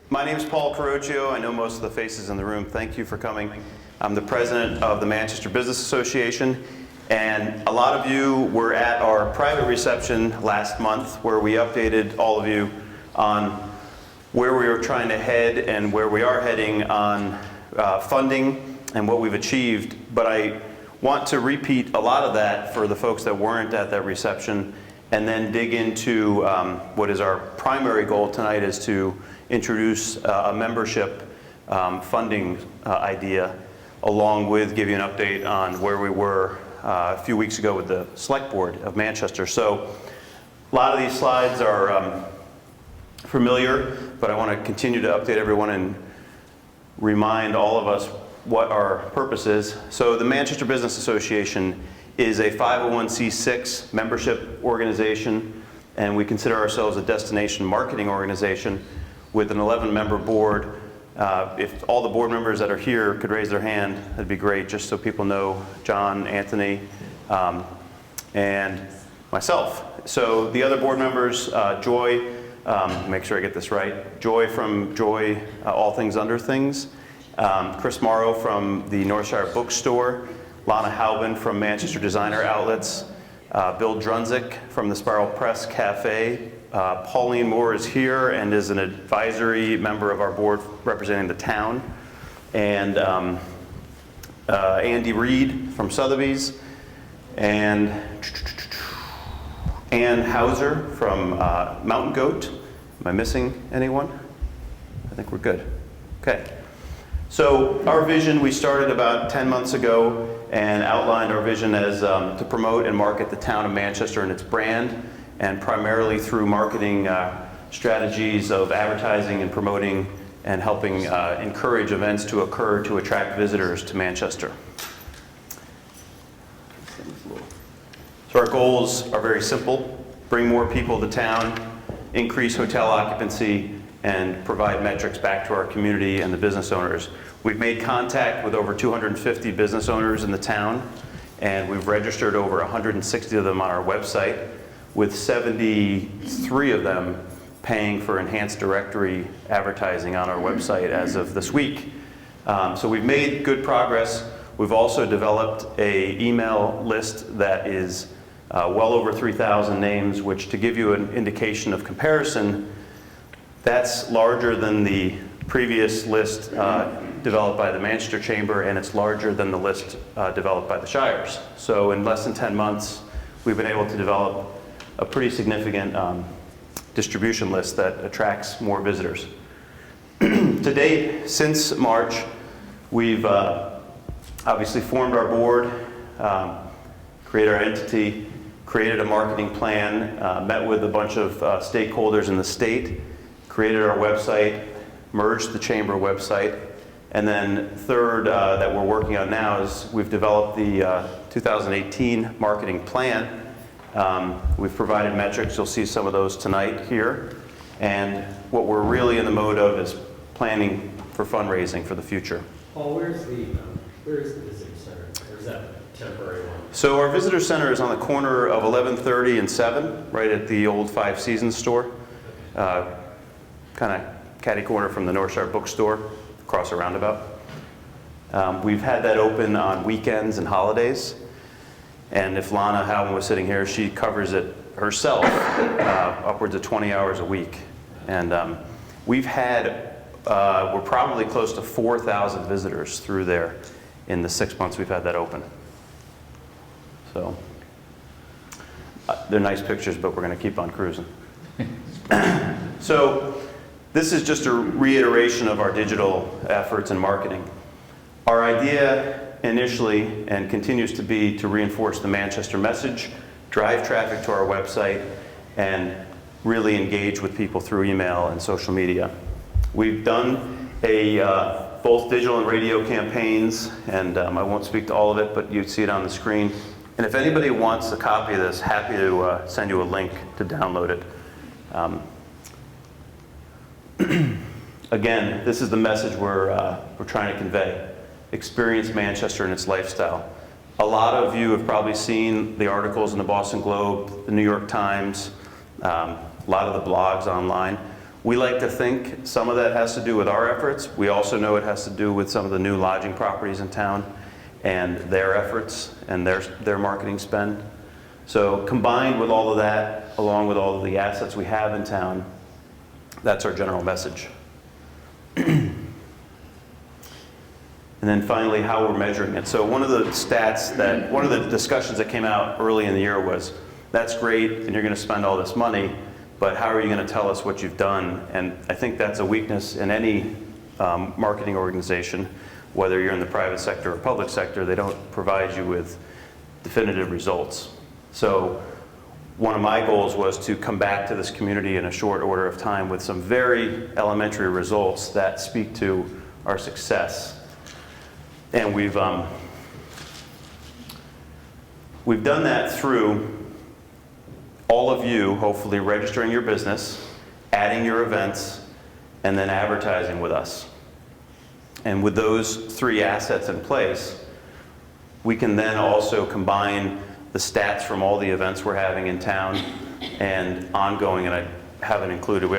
My name is Paul Carocchio. I know most of the faces in the room. Thank you for coming. I'm the president of the Manchester Business Association, and a lot of you were at our private reception last month where we updated all of you on where we were trying to head and where we are heading on funding and what we've achieved. But I want to repeat a lot of that for the folks that weren't at that reception, and then dig into what is our primary goal tonight, is to introduce a membership funding idea, along with give you an update on where we were a few weeks ago with the Select Board of Manchester. So a lot of these slides are familiar, but I want to continue to update everyone and remind all of us what our purpose is. So the Manchester Business Association is a 501c6 membership organization, and we consider ourselves a destination marketing organization with an 11-member board. If all the board members that are here could raise their hand, that'd be great, just so people know John, Anthony, and myself. So the other board members, Joy, make sure I get this right, Joy from Joy, All Things Under Things, Chris Morrow from the Northshire Bookstore, Lana Halbin from Manchester Designer Outlets, Bill Drunzik from the Spiral Press Cafe. Pauline Moore is here and is an advisory member of our board representing the town. And Andy Reed from Sotheby's, and Ann Hauser from Mountain Goat. Am I missing anyone? I think we're good. Okay. So our vision, we started about 10 months ago and outlined our vision as to promote and market the town of Manchester and its brand, and primarily through marketing strategies of advertising and promoting and helping encourage events to occur to attract visitors to Manchester. So our goals are very simple: bring more people to town, increase hotel occupancy, and provide metrics back to our community and the business owners. We've made contact with over 250 business owners in the town, and we've registered over 160 of them on our website, with 73 of them paying for enhanced directory advertising on our website as of this week. So we've made good progress. We've also developed an email list that is well over 3,000 names, which, to give you an indication of comparison, that's larger than the previous list developed by the Manchester Chamber, and it's larger than the list developed by the Shires. So in less than 10 months, we've been able to develop a pretty significant distribution list that attracts more visitors. To date, since March, we've obviously formed our board, created our entity, created a marketing plan, met with a bunch of stakeholders in the state, created our website, merged the chamber website, and then third that we're working on now is we've developed the 2018 marketing plan. We've provided metrics. You'll see some of those tonight here. And what we're really in the mode of is planning for fundraising for the future. Paul, where is the visitor center? Or is that a temporary one? So our visitor center is on the corner of 1130 and 7, right at the old Five Seasons store. Kind of catty corner from the Northshire Bookstore, across a roundabout. We've had that open on weekends and holidays. And if Lana Halbin was sitting here, she covers it herself upwards of 20 hours a week. And we've had, we're probably close to 4,000 visitors through there in the 6 months we've had that open. So they're nice pictures, but we're going to keep on cruising. So this is just a reiteration of our digital efforts and marketing. Our idea initially, and continues to be, to reinforce the Manchester message, drive traffic to our website, and really engage with people through email and social media. We've done both digital and radio campaigns, and I won't speak to all of it, but you see it on the screen. And if anybody wants a copy of this, happy to send you a link to download it. Again, this is the message we're trying to convey. Experience Manchester and its lifestyle. A lot of you have probably seen the articles in the Boston Globe, the New York Times, a lot of the blogs online. We like to think some of that has to do with our efforts. We also know it has to do with some of the new lodging properties in town and their efforts and their marketing spend. So combined with all of that, along with all of the assets we have in town, that's our general message. And then finally, how we're measuring it. So one of the discussions that came out early in the year was, that's great, and you're going to spend all this money, but how are you going to tell us what you've done? And I think that's a weakness in any marketing organization, whether you're in the private sector or public sector. They don't provide you with definitive results. So one of my goals was to come back to this community in a short order of time with some very elementary results that speak to our success. And we've done that through all of you hopefully registering your business, adding your events, and then advertising with us. And with those three assets in place, we can then also combine the stats from all the events we're having in town and ongoing, and we haven't included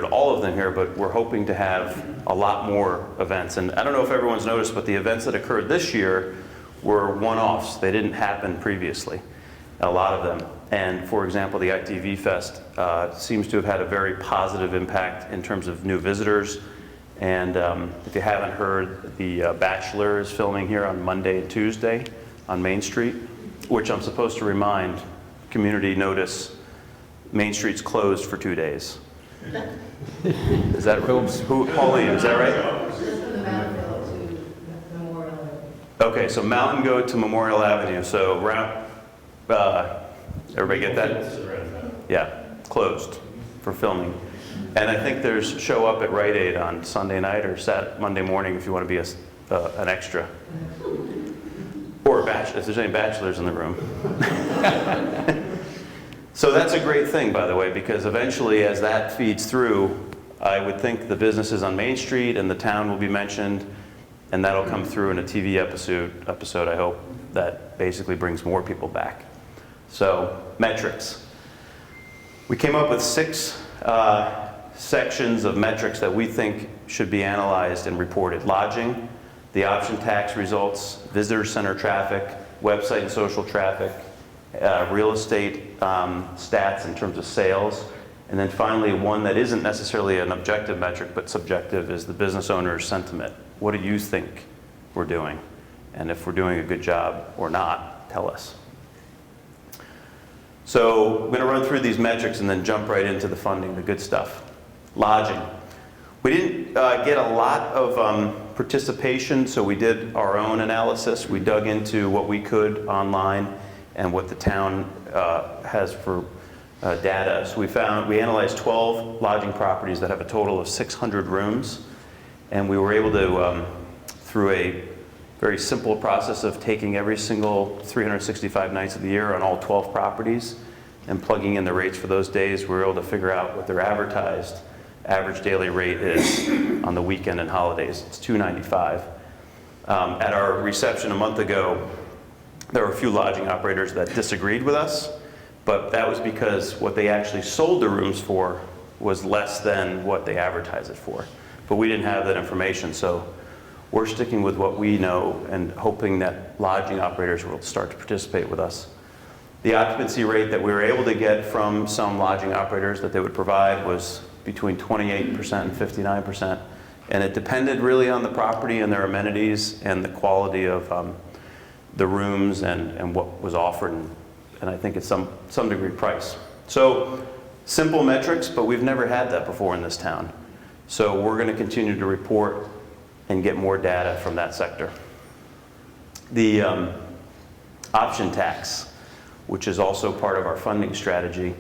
all of them here, but we're hoping to have a lot more events. And I don't know if everyone's noticed, but the events that occurred this year were one-offs. They didn't happen previously, a lot of them. And for example, the ITV Fest seems to have had a very positive impact in terms of new visitors. And if you haven't heard, the Bachelor is filming here on Monday and Tuesday on Main Street, which I'm supposed to remind community notice, Main Street's closed for 2 days. Is that Pauline, is that right? Okay, so Mountain Goat to Memorial Avenue. So everybody get that? Yeah, closed for filming. And I think there's show up at Rite Aid on Sunday night or Monday morning if you want to be an extra. Or a bachelor, if there's any bachelors in the room. So that's a great thing, by the way, because eventually as that feeds through, I would think the businesses on Main Street and the town will be mentioned, and that'll come through in a TV episode, I hope, that basically brings more people back. So, metrics. We came up with 6 sections of metrics that we think should be analyzed and reported. Lodging, the option tax results, visitor center traffic, website and social traffic, real estate stats in terms of sales, and then finally one that isn't necessarily an objective metric but subjective is the business owner's sentiment. What do you think we're doing? And if we're doing a good job or not, tell us. So I'm going to run through these metrics and then jump right into the funding, the good stuff. Lodging. We didn't get a lot of participation, so we did our own analysis. We dug into what we could online and what the town has for data. So we analyzed 12 lodging properties that have a total of 600 rooms, and we were able to, through a very simple process of taking every single 365 nights of the year on all 12 properties and plugging in the rates for those days, we were able to figure out what their advertised average daily rate is on the weekend and holidays. It's $295. At our reception a month ago, there were a few lodging operators that disagreed with us, but that was because what they actually sold the rooms for was less than what they advertised it for. But we didn't have that information, so we're sticking with what we know and hoping that lodging operators will start to participate with us. The occupancy rate that we were able to get from some lodging operators that they would provide was between 28% and 59%. And it depended really on the property and their amenities and the quality of the rooms and what was offered, and I think it's some degree price. So simple metrics, but we've never had that before in this town. So we're going to continue to report and get more data from that sector. The option tax, which is also part of our funding strategy.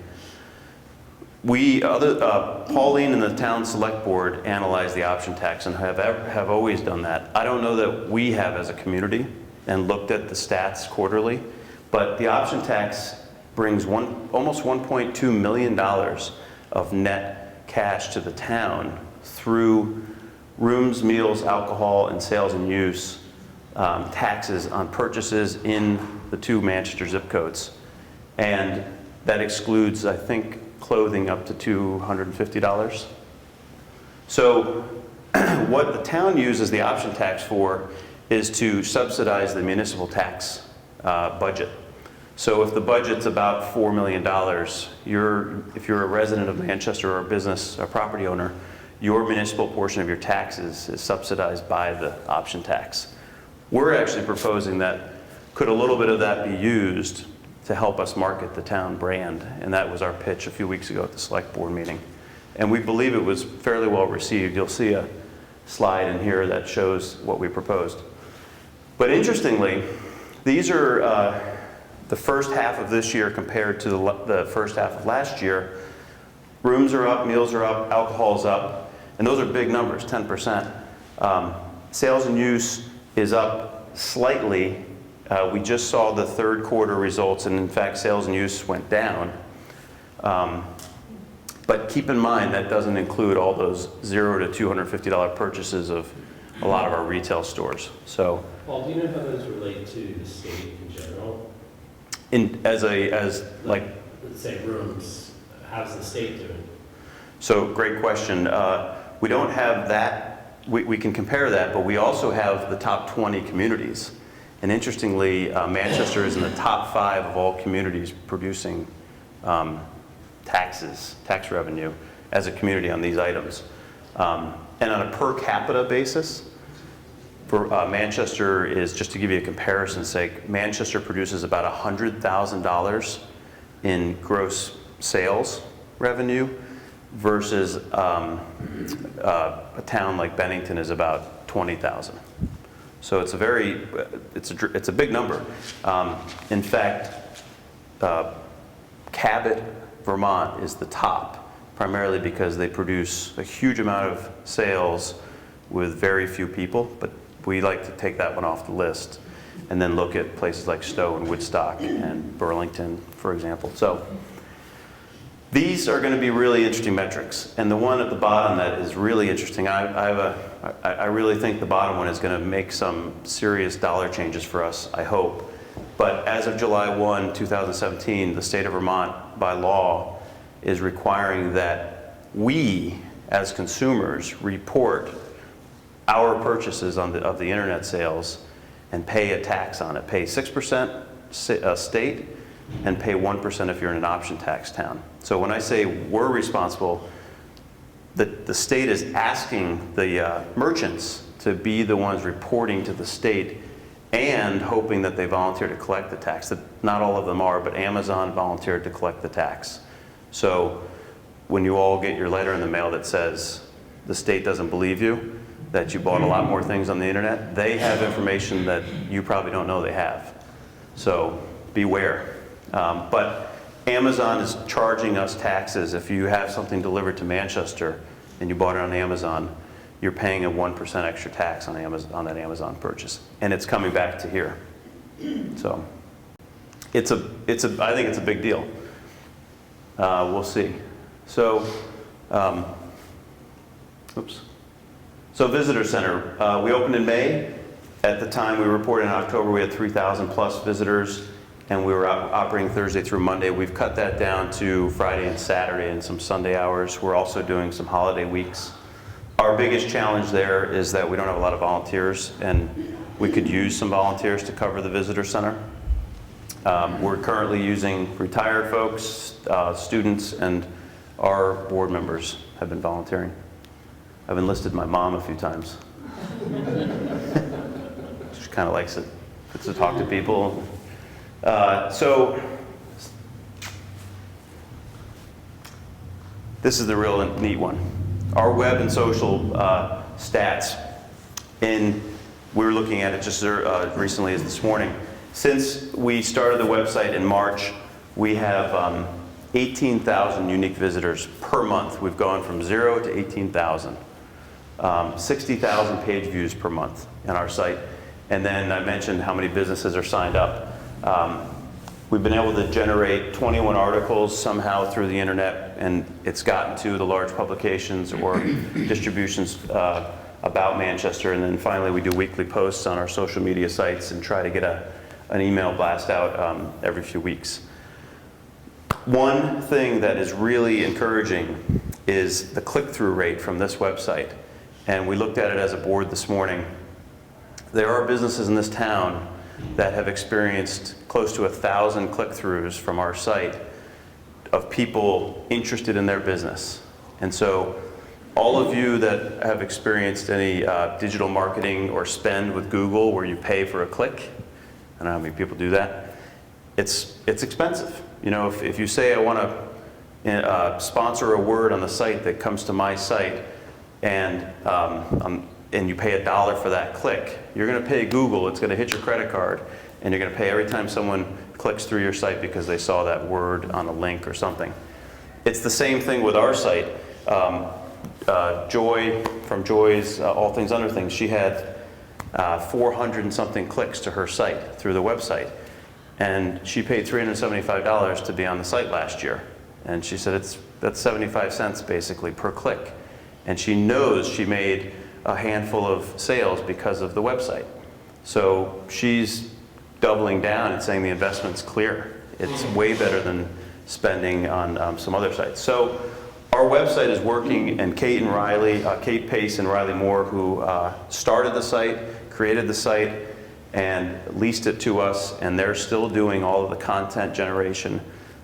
Pauline and the town select board analyze the option tax and have always done that. I don't know that we have as a community and looked at the stats quarterly, but the option tax brings almost $1.2 million of net cash to the town through rooms, meals, alcohol, and sales and use taxes on purchases in the 2 Manchester zip codes. And that excludes, I think, clothing up to $250. So what the town uses the option tax for is to subsidize the municipal tax budget. So if the budget's about $4 million, if you're a resident of Manchester or a business or property owner, your municipal portion of your taxes is subsidized by the option tax. We're actually proposing that could a little bit of that be used to help us market the town brand, and that was our pitch a few weeks ago at the select board meeting. And we believe it was fairly well received. You'll see a slide in here that shows what we proposed. But interestingly, these are the first half of this year compared to the first half of last year. Rooms are up, meals are up, alcohol's up, and those are big numbers, 10%. Sales and use is up slightly. We just saw the third quarter results, and in fact, sales and use went down. But keep in mind, that doesn't include all those $0 to $250 purchases of a lot of our retail stores. So, Paul, do you know how those relate to the state in general? Like, Let's say rooms, how's the state doing? So great question. We don't have that. We can compare that, but we also have the top 20 communities. And interestingly, Manchester is in the top 5 of all communities producing tax revenue as a community on these items. And on a per capita basis, for Manchester is, just to give you a comparison's sake, Manchester produces about $100,000 in gross sales revenue versus a town like Bennington is about 20,000. So it's a big number. In fact, Cabot, Vermont is the top, primarily because they produce a huge amount of sales with very few people, but we like to take that one off the list and then look at places like Stowe and Woodstock and Burlington, for example. So these are going to be really interesting metrics. And the one at the bottom that is really interesting, I really think the bottom one is going to make some serious dollar changes for us, I hope. But as of July 1, 2017, the state of Vermont, by law, is requiring that we, as consumers, report our purchases of the internet sales and pay a tax on it. Pay 6% state and pay 1% if you're in an option tax town. So when I say we're responsible, the state is asking the merchants to be the ones reporting to the state and hoping that they volunteer to collect the tax. Not all of them are, but Amazon volunteered to collect the tax. So when you all get your letter in the mail that says the state doesn't believe you, that you bought a lot more things on the internet, they have information that you probably don't know they have. So beware. But Amazon is charging us taxes. If you have something delivered to Manchester and you bought it on Amazon, you're paying a 1% extra tax on that Amazon purchase, and it's coming back to here. So I think it's a big deal. We'll see. So, So Visitor Center, we opened in May. At the time we reported in October, we had 3,000 plus visitors, and we were operating Thursday through Monday. We've cut that down to Friday and Saturday and some Sunday hours. We're also doing some holiday weeks. Our biggest challenge there is that we don't have a lot of volunteers, and we could use some volunteers to cover the visitor center. We're currently using retired folks, students, and our board members have been volunteering. I've enlisted my mom a few times. She kind of likes it, gets to talk to people. So this is the real neat one. Our web and social stats, and we were looking at it just recently as this morning. Since we started the website in March, we have 18,000 unique visitors per month. We've gone from 0 to 18,000. 60,000 page views per month on our site. And then I mentioned how many businesses are signed up. We've been able to generate 21 articles somehow through the internet, and it's gotten to the large publications or distributions about Manchester. And then finally we do weekly posts on our social media sites and try to get an email blast out every few weeks. One thing that is really encouraging is the click-through rate from this website. And we looked at it as a board this morning. There are businesses in this town that have experienced close to 1,000 click-throughs from our site of people interested in their business. And so all of you that have experienced any digital marketing or spend with Google where you pay for a click, I don't know how many people do that, it's expensive. You know, if you say I want to sponsor a word on the site that comes to my site, and you pay $1 for that click, you're going to pay Google, it's going to hit your credit card, and you're going to pay every time someone clicks through your site because they saw that word on a link or something. It's the same thing with our site. Joy from Joy's All Things Under Things, she had 400 and something clicks to her site through the website. And she paid $375 to be on the site last year. And she said that's 75 cents basically per click. And she knows she made a handful of sales because of the website. So she's doubling down and saying the investment's clear. It's way better than spending on some other sites. So our website is working, and Kate Pace and Riley Moore, who started the site, created the site, and leased it to us, and they're still doing all of the content generation.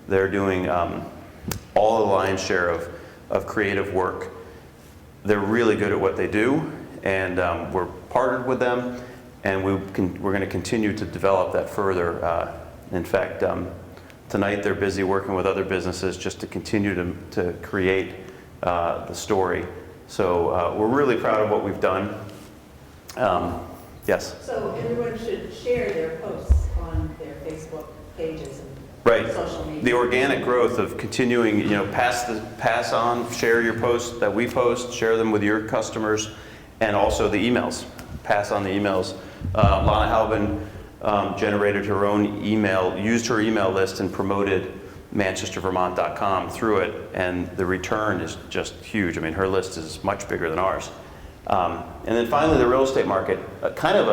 They're doing all the lion's share of creative work. They're really good at what they do, and we're partnered with them, and we're going to continue to develop that further. In fact, tonight they're busy working with other businesses just to continue to create the story. So we're really proud of what we've done. Yes? So everyone should share their posts on their Facebook pages and Right. social media. The organic growth of continuing, you know, pass on, share your posts that we post, share them with your customers, and also the emails. Pass on the emails. Lana Halbin generated her own email, used her email list and promoted manchestervermont.com through it, and the return is just huge. I mean, her list is much bigger than ours. And then finally, the real estate market, kind of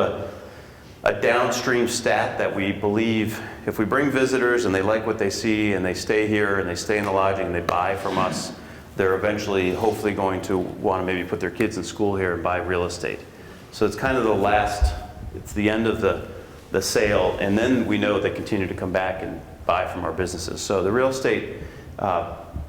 a downstream stat that we believe if we bring visitors and they like what they see and they stay here and they stay in the lodging and they buy from us, they're eventually hopefully going to want to maybe put their kids in school here and buy real estate. So it's kind of it's the end of the sale, and then we know they continue to come back and buy from our businesses. So the real estate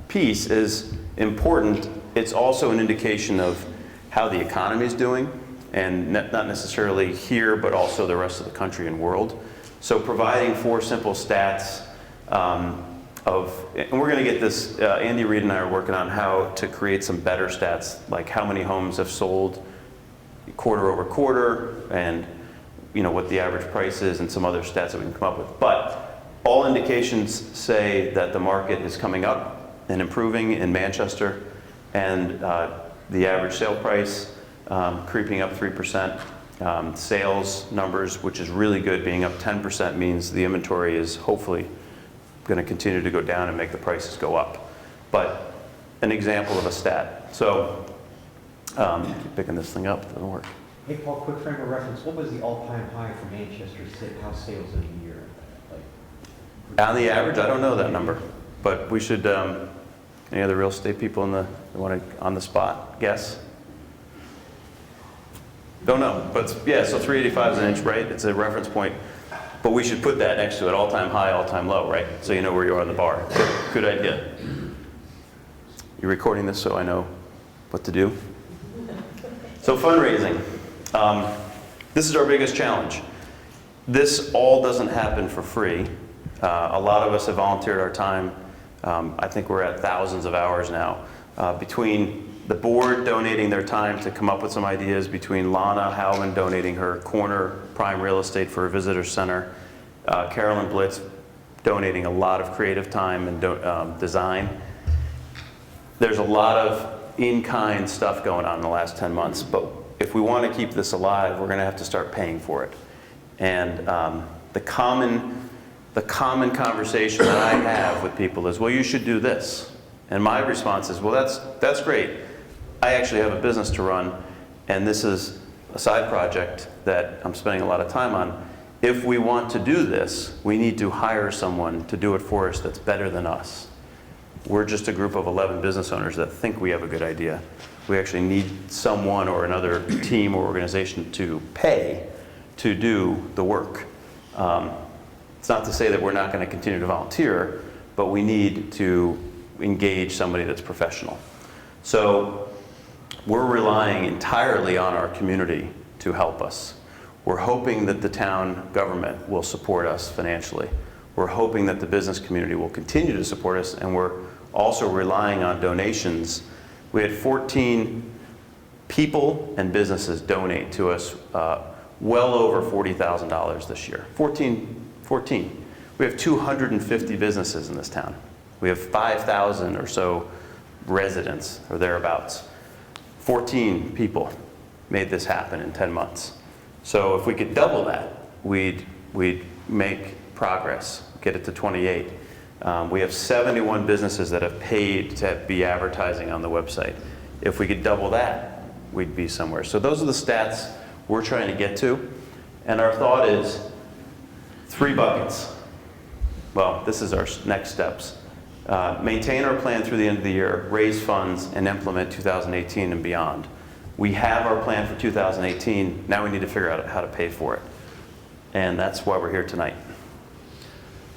piece is important. It's also an indication of how the economy is doing, and not necessarily here, but also the rest of the country and world. So providing 4 simple stats and we're going to get this, Andy Reid and I are working on how to create some better stats, like how many homes have sold quarter over quarter, and you know what the average price is, and some other stats that we can come up with. But all indications say that the market is coming up and improving in Manchester, and the average sale price creeping up 3%. Sales numbers, which is really good, being up 10% means the inventory is hopefully going to continue to go down and make the prices go up. But an example of a stat. So keep picking this thing up, it doesn't work. Hey Paul, quick frame of reference. What was the all-time high for Manchester house sales in a year? On the average, I don't know that number, but we should. Any other real estate people on the spot guess? Don't know, but yeah. So 385 is an inch, right? It's a reference point, but we should put that next to it: all-time high, all-time low, right? So you know where you are on the bar. Good idea. You're recording this, so I know what to do. So fundraising. This is our biggest challenge. This all doesn't happen for free. A lot of us have volunteered our time. I think we're at thousands of hours now. Between the board donating their time to come up with some ideas, between Lana Halman donating her corner prime real estate for a visitor center, Carolyn Blitz donating a lot of creative time and design. There's a lot of in-kind stuff going on in the last 10 months, but if we want to keep this alive, we're going to have to start paying for it. And the common conversation that I have with people is, well, you should do this. And my response is, well, that's great. I actually have a business to run, and this is a side project that I'm spending a lot of time on. If we want to do this, we need to hire someone to do it for us that's better than us. we're just a group of 11 business owners that think we have a good idea. We actually need someone or another team or organization to pay to do the work. It's not to say that we're not going to continue to volunteer, but we need to engage somebody that's professional. So we're relying entirely on our community to help us. We're hoping that the town government will support us financially. We're hoping that the business community will continue to support us, and we're also relying on donations. We had 14 people and businesses donate to us well over $40,000 this year. 14. We have 250 businesses in this town. We have 5,000 or so residents or thereabouts. 14 people made this happen in 10 months. So if we could double that, we'd make progress, get it to 28. We have 71 businesses that have paid to be advertising on the website. If we could double that, we'd be somewhere. So those are the stats we're trying to get to. And our thought is 3 buckets. Well, this is our next steps. Maintain our plan through the end of the year, raise funds, and implement 2018 and beyond. We have our plan for 2018. Now we need to figure out how to pay for it. And that's why we're here tonight.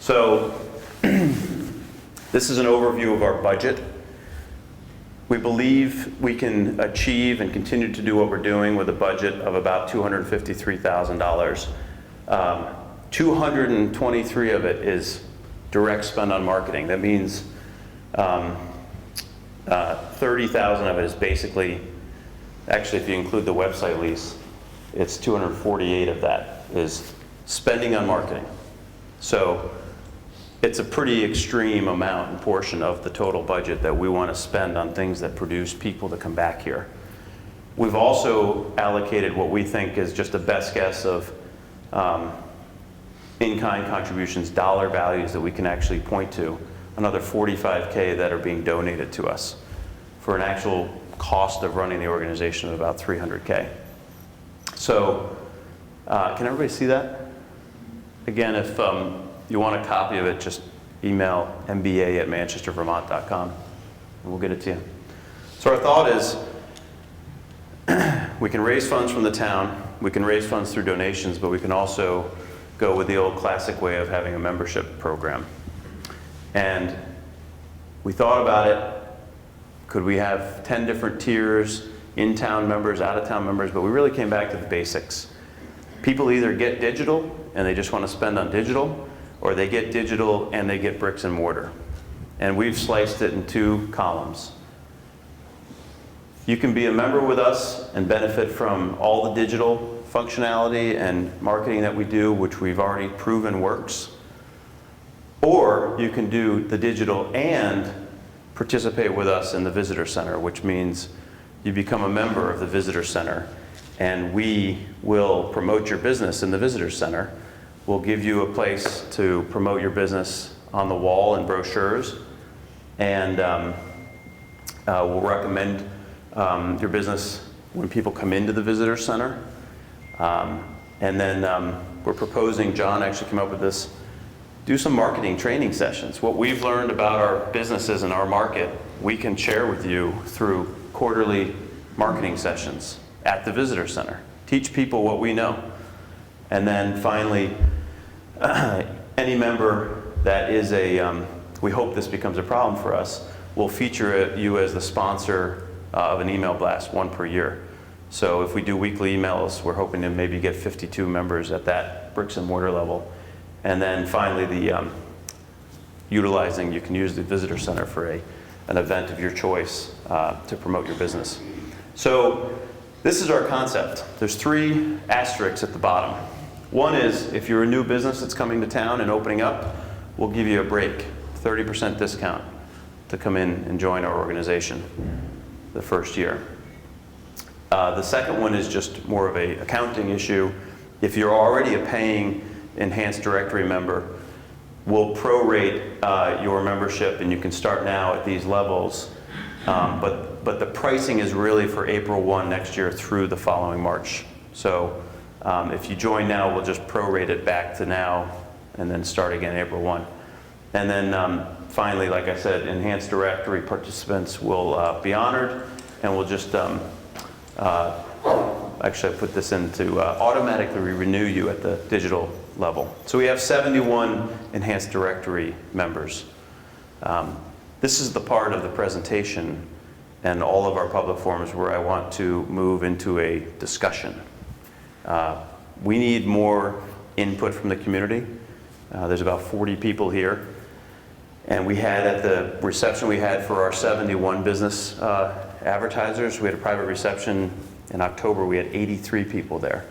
So this is an overview of our budget. We believe we can achieve and continue to do what we're doing with a budget of about $253,000. 223 of it is direct spend on marketing. That means 30,000 of it is basically, actually if you include the website lease, it's 248 of that is spending on marketing. So it's a pretty extreme amount and portion of the total budget that we want to spend on things that produce people to come back here. We've also allocated what we think is just a best guess of in-kind contributions, dollar values that we can actually point to, another $45K that are being donated to us for an actual cost of running the organization of about $300K. So can everybody see that? Again, if you want a copy of it, just email mba@manchestervermont.com and we'll get it to you. So our thought is we can raise funds from the town, we can raise funds through donations, but we can also go with the old classic way of having a membership program. And we thought about it. Could we have 10 different tiers, in-town members, out-of-town members, but we really came back to the basics. People either get digital and they just want to spend on digital, or they get digital and they get bricks and mortar. And we've sliced it in 2 columns. You can be a member with us and benefit from all the digital functionality and marketing that we do, which we've already proven works. Or you can do the digital and participate with us in the visitor center, which means you become a member of the visitor center and we will promote your business in the visitor center. We'll give you a place to promote your business on the wall in brochures, and we'll recommend your business when people come into the visitor center. And then we're proposing, John actually came up with this, do some marketing training sessions. What we've learned about our businesses and our market, we can share with you through quarterly marketing sessions at the visitor center. Teach people what we know. And then finally, any member that is we hope this becomes a problem for us, we'll feature you as the sponsor of an email blast, 1 per year. So if we do weekly emails, we're hoping to maybe get 52 members at that bricks and mortar level. And then finally, you can use the visitor center for an event of your choice to promote your business. So this is our concept. There's 3 asterisks at the bottom. One is if you're a new business that's coming to town and opening up, we'll give you a break, 30% discount to come in and join our organization the first year. The second one is just more of an accounting issue. If you're already a paying enhanced directory member, we'll prorate your membership and you can start now at these levels. But the pricing is really for April 1 next year through the following March. So if you join now, we'll just prorate it back to now and then start again April 1. And then finally, like I said, enhanced directory participants will be honored, and we'll just, actually I put this in to automatically renew you at the digital level. So we have 71 enhanced directory members. This is the part of the presentation and all of our public forums where I want to move into a discussion. We need more input from the community. There's about 40 people here. And we had at the reception we had for our 71 business advertisers, we had a private reception in October. We had 83 people there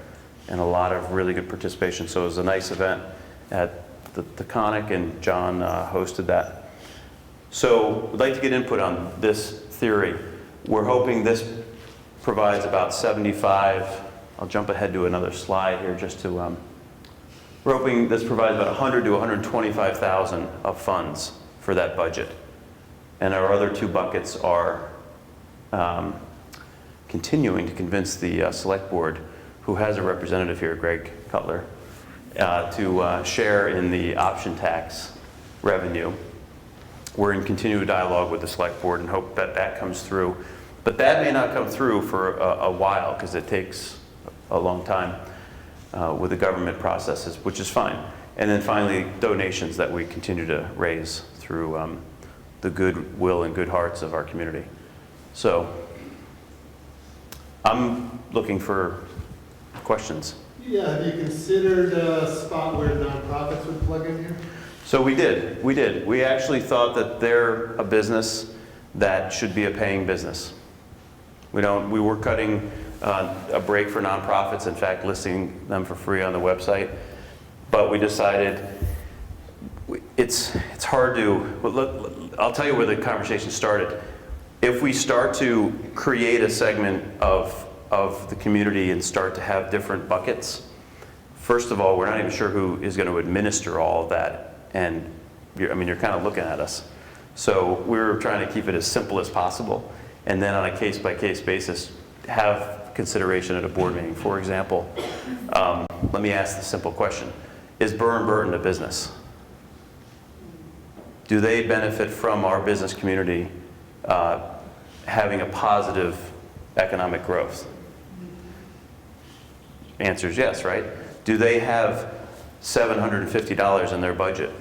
and a lot of really good participation. So it was a nice event at the Conic, and John hosted that. So we'd like to get input on this theory. We're hoping this provides about 75, I'll jump ahead to another slide here just to, we're hoping this provides about 100 to 125,000 of funds for that budget. And our other two buckets are continuing to convince the select board, who has a representative here, Greg Cutler, to share in the option tax revenue. We're in continued dialogue with the select board and hope that that comes through. But that may not come through for a while because it takes a long time with the government processes, which is fine. And then finally, donations that we continue to raise through the goodwill and good hearts of our community. So I'm looking for questions. Yeah, have you considered a spot where nonprofits would plug in here? So we did. We actually thought that they're a business that should be a paying business. We were cutting a break for nonprofits, in fact, listing them for free on the website. But we decided it's hard to, I'll tell you where the conversation started. If we start to create a segment of the community and start to have different buckets, first of all, we're not even sure who is going to administer all of that. And you're kind of looking at us. So we're trying to keep it as simple as possible. And then on a case-by-case basis, have consideration at a board meeting. For example, let me ask the simple question. Is Burr & Burton a business? Do they benefit from our business community having a positive economic growth? Answer is yes, right? Do they have $750 in their budget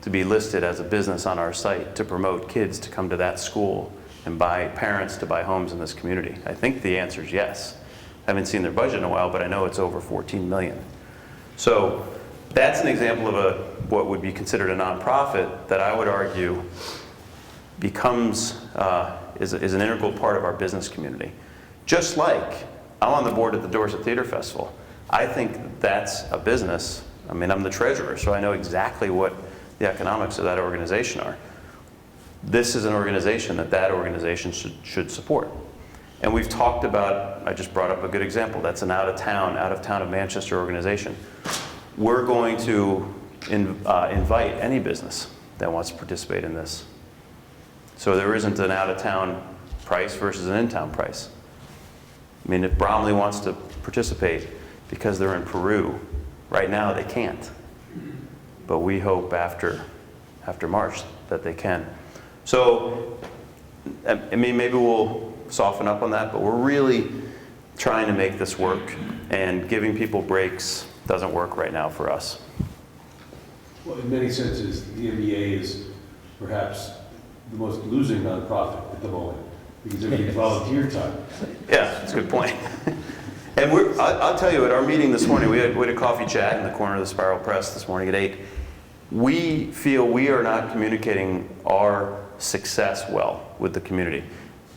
to be listed as a business on our site to promote kids to come to that school and buy parents to buy homes in this community? I think the answer is yes. I haven't seen their budget in a while, but I know it's over 14 million. So that's an example of what would be considered a nonprofit that I would argue becomes, is an integral part of our business community. Just like I'm on the board at the Dorset Theater Festival. I think that's a business. I'm the treasurer, so I know exactly what the economics of that organization are. This is an organization that organization should support. And we've talked about, I just brought up a good example, that's an out of town of Manchester organization. We're going to invite any business that wants to participate in this. So there isn't an out of town price versus an in-town price. If Bromley wants to participate because they're in Peru, right now they can't. But we hope after March that they can. So, maybe we'll soften up on that, but we're really trying to make this work, and giving people breaks doesn't work right now for us. Well, in many senses, the NBA is perhaps the most losing nonprofit at the moment, because it needs volunteer time. Yeah, that's a good point. And I'll tell you, at our meeting this morning, we had a coffee chat in the corner of the Spiral Press this morning at 8. We feel we are not communicating our success well with the community.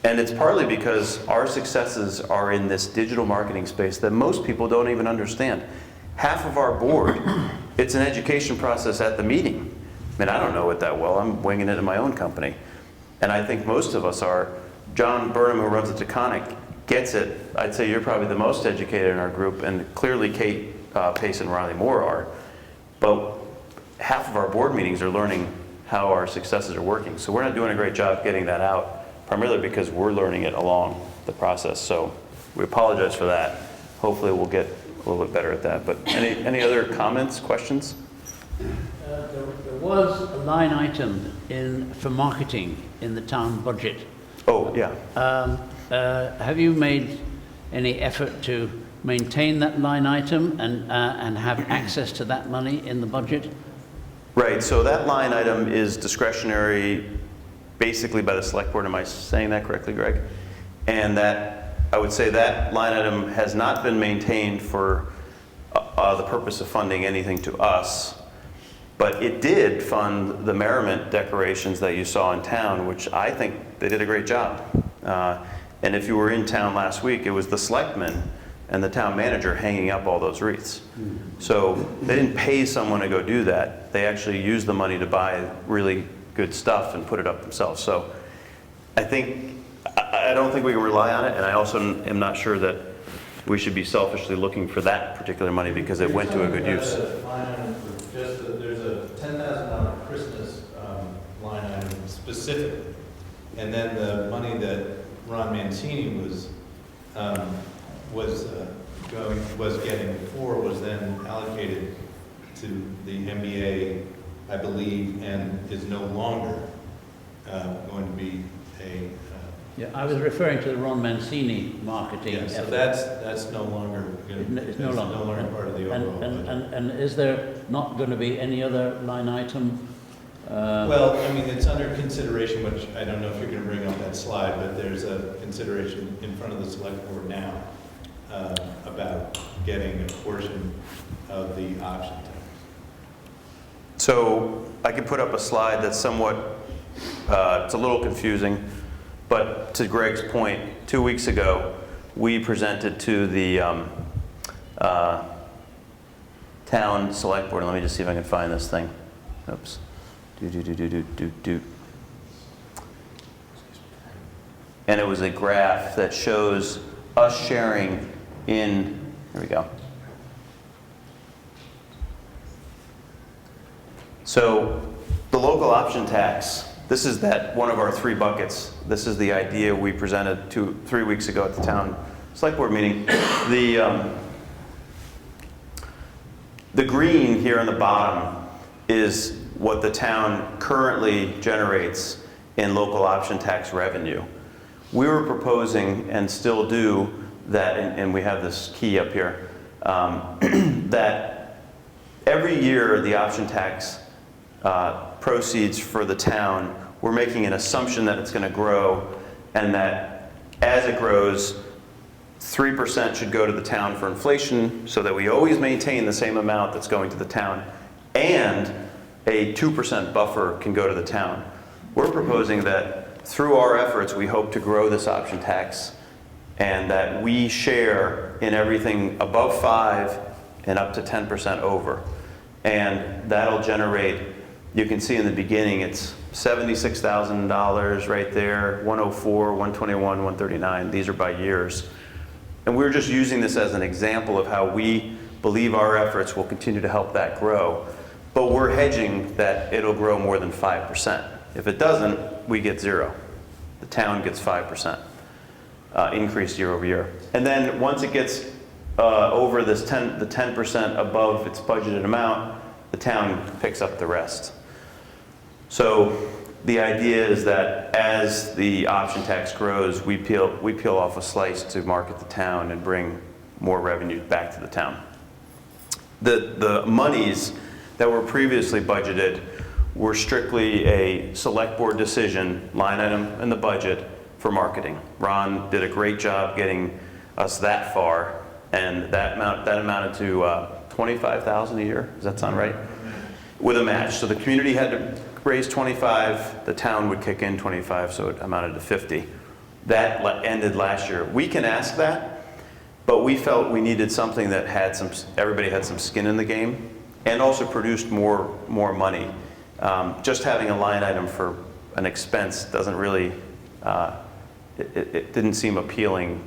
And it's partly because our successes are in this digital marketing space that most people don't even understand. Half of our board, it's an education process at the meeting. I don't know it that well. I'm winging it in my own company. And I think most of us are. John Burnham, who runs the Taconic, gets it. I'd say you're probably the most educated in our group, and clearly Kate Pace and Riley Moore are. But half of our board meetings are learning how our successes are working. So we're not doing a great job getting that out, primarily because we're learning it along the process. So we apologize for that. Hopefully we'll get a little bit better at that. But any other comments, questions? There was a line item for marketing in the town budget. Oh, yeah. Have you made any effort to maintain that line item and have access to that money in the budget? Right, so that line item is discretionary basically by the select board. Am I saying that correctly, Greg? And that, I would say that line item has not been maintained for the purpose of funding anything to us, but it did fund the merriment decorations that you saw in town, which I think they did a great job. And if you were in town last week, it was the selectmen and the town manager hanging up all those wreaths. So they didn't pay someone to go do that. They actually used the money to buy really good stuff and put it up themselves. So I don't think we can rely on it, and I also am not sure that we should be selfishly looking for that particular money because it went to a good use. There's a $10,000 Christmas line item specific, and then the money that Ron Mancini was getting before was then allocated to the MBA, I believe, and is no longer going to be a. Yeah, I was referring to the Ron Mancini marketing Yeah, so effort. that's no longer going It's no longer part of the overall budget. And is there not going to be any other line item? Well, I mean, it's under consideration, which I don't know if you're going to bring up that slide, but there's a consideration in front of the select board now about getting a portion of the option tax. So I could put up a slide that's somewhat, it's a little confusing, but to Greg's point, 2 weeks ago, we presented to the town select board, and let me just see if I can find this thing. Oops. And it was a graph that shows us sharing in, here we go. So the local option tax, this is that one of our three buckets. This is the idea we presented 3 weeks ago at the town select board meeting. The green here on the bottom is what the town currently generates in local option tax revenue. We were proposing, and still do, that, and we have this key up here, that every year the option tax proceeds for the town, we're making an assumption that it's going to grow, and that as it grows, 3% should go to the town for inflation, so that we always maintain the same amount that's going to the town, and a 2% buffer can go to the town. We're proposing that through our efforts, we hope to grow this option tax, and that we share in everything above 5 and up to 10% over. And that'll generate, you can see in the beginning, it's $76,000 right there, 104, 121, 139. These are by years. And we're just using this as an example of how we believe our efforts will continue to help that grow. But we're hedging that it'll grow more than 5%. If it doesn't, we get 0. The town gets 5% increase year over year. And then once it gets over this the 10% above its budgeted amount, the town picks up the rest. So the idea is that as the option tax grows, we peel off a slice to market the town and bring more revenue back to the town. The monies that were previously budgeted were strictly a select board decision, line item in the budget for marketing. Ron did a great job getting us that far, and that amounted to $25,000 a year. Does that sound right? With a match. So the community had to raise 25, the town would kick in 25, so it amounted to 50. That ended last year. We can ask that, but we felt we needed something that had everybody had some skin in the game, and also produced more money. Just having a line item for an expense doesn't really, it didn't seem appealing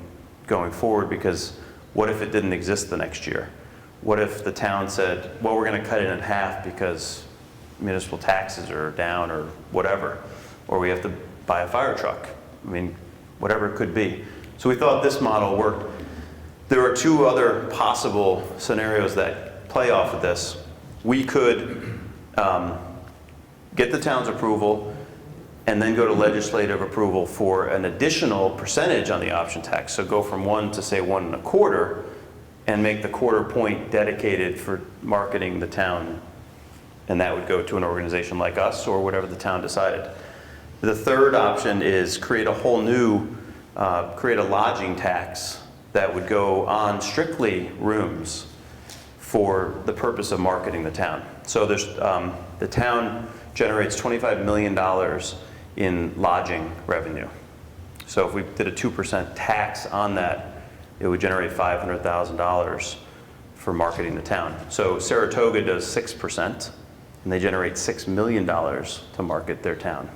going forward, because what if it didn't exist the next year? What if the town said, well, we're going to cut it in half because municipal taxes are down or whatever, or we have to buy a fire truck? I mean, whatever it could be. So we thought this model worked. There are two other possible scenarios that play off of this. We could get the town's approval, and then go to legislative approval for an additional percentage on the option tax. So go from 1 to say 1.25, and make the quarter point dedicated for marketing the town. And that would go to an organization like us or whatever the town decided. The third option is create a whole new, create a lodging tax that would go on strictly rooms for the purpose of marketing the town. So there's, the town generates $25 million in lodging revenue. So if we did a 2% tax on that, it would generate $500,000 for marketing the town. So Saratoga does 6%, and they generate $6 million to market their town.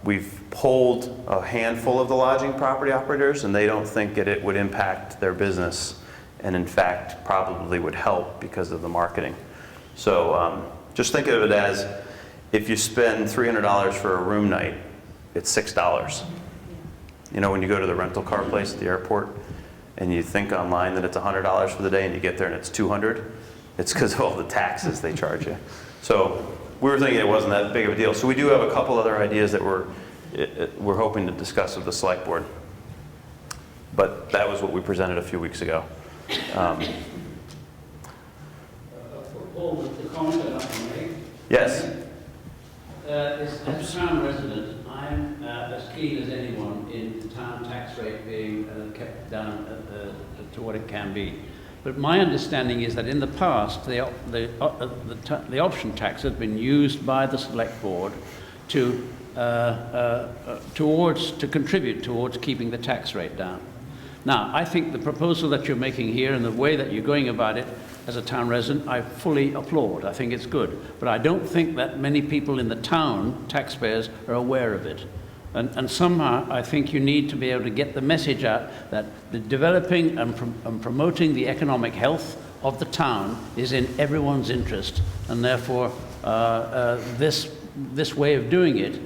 We've polled a handful of the lodging property operators, and they don't think it would impact their business, and in fact, probably would help because of the marketing. So just think of it as, if you spend $300 for a room night, it's $6. You know, when you go to the rental car place at the airport, and you think online that it's $100 for the day, and you get there and it's $200, it's because of all the taxes they charge you. So we were thinking it wasn't that big of a deal. So we do have a couple other ideas that we're hoping to discuss with the select board. But that was what we presented a few weeks ago. Paul, the comment that I can make. Yes. As a town resident, I'm as keen as anyone in the town tax rate being kept down to what it can be. But my understanding is that in the past, the option tax has been used by the select board to contribute towards keeping the tax rate down. Now, I think the proposal that you're making here and the way that you're going about it as a town resident, I fully applaud. I think it's good. But I don't think that many people in the town, taxpayers, are aware of it. And somehow, I think you need to be able to get the message out that the developing and promoting the economic health of the town is in everyone's interest. And therefore, this way of doing it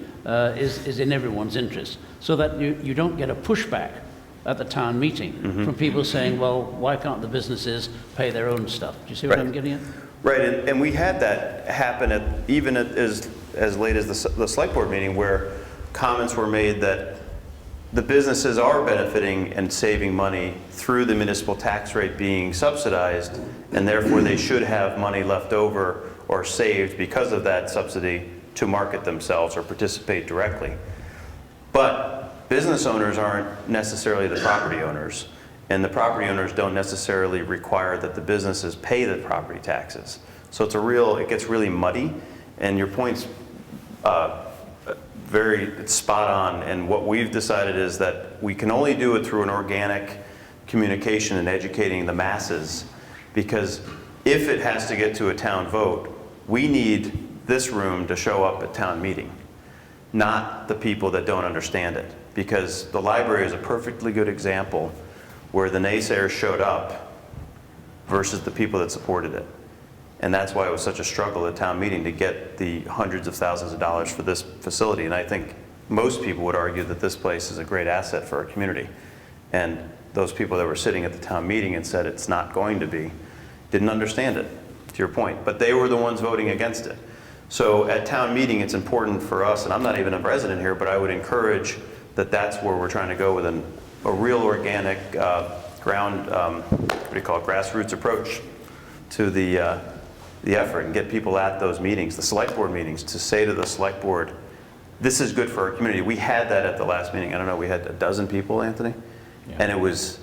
is in everyone's interest. So that you don't get a pushback at the town meeting from people saying, well, why can't the businesses pay their own stuff? Do you see what I'm getting at? Right, and we had that happen even as late as the select board meeting, where comments were made that the businesses are benefiting and saving money through the municipal tax rate being subsidized, and therefore they should have money left over or saved because of that subsidy to market themselves or participate directly. But business owners aren't necessarily the property owners, and the property owners don't necessarily require that the businesses pay the property taxes. So it gets really muddy, and your point's it's spot on. And what we've decided is that we can only do it through an organic communication and educating the masses, because if it has to get to a town vote, we need this room to show up at town meeting, not the people that don't understand it. Because the library is a perfectly good example where the naysayers showed up versus the people that supported it. And that's why it was such a struggle at town meeting to get the hundreds of thousands of dollars for this facility. And I think most people would argue that this place is a great asset for our community. And those people that were sitting at the town meeting and said it's not going to be, didn't understand it, to your point. But they were the ones voting against it. So at town meeting, it's important for us, and I'm not even a resident here, but I would encourage that that's where we're trying to go with a real organic grassroots approach to the effort, and get people at those meetings, the select board meetings, to say to the select board, this is good for our community. We had that at the last meeting. I don't know, we had a dozen people, Anthony? Yeah. And it was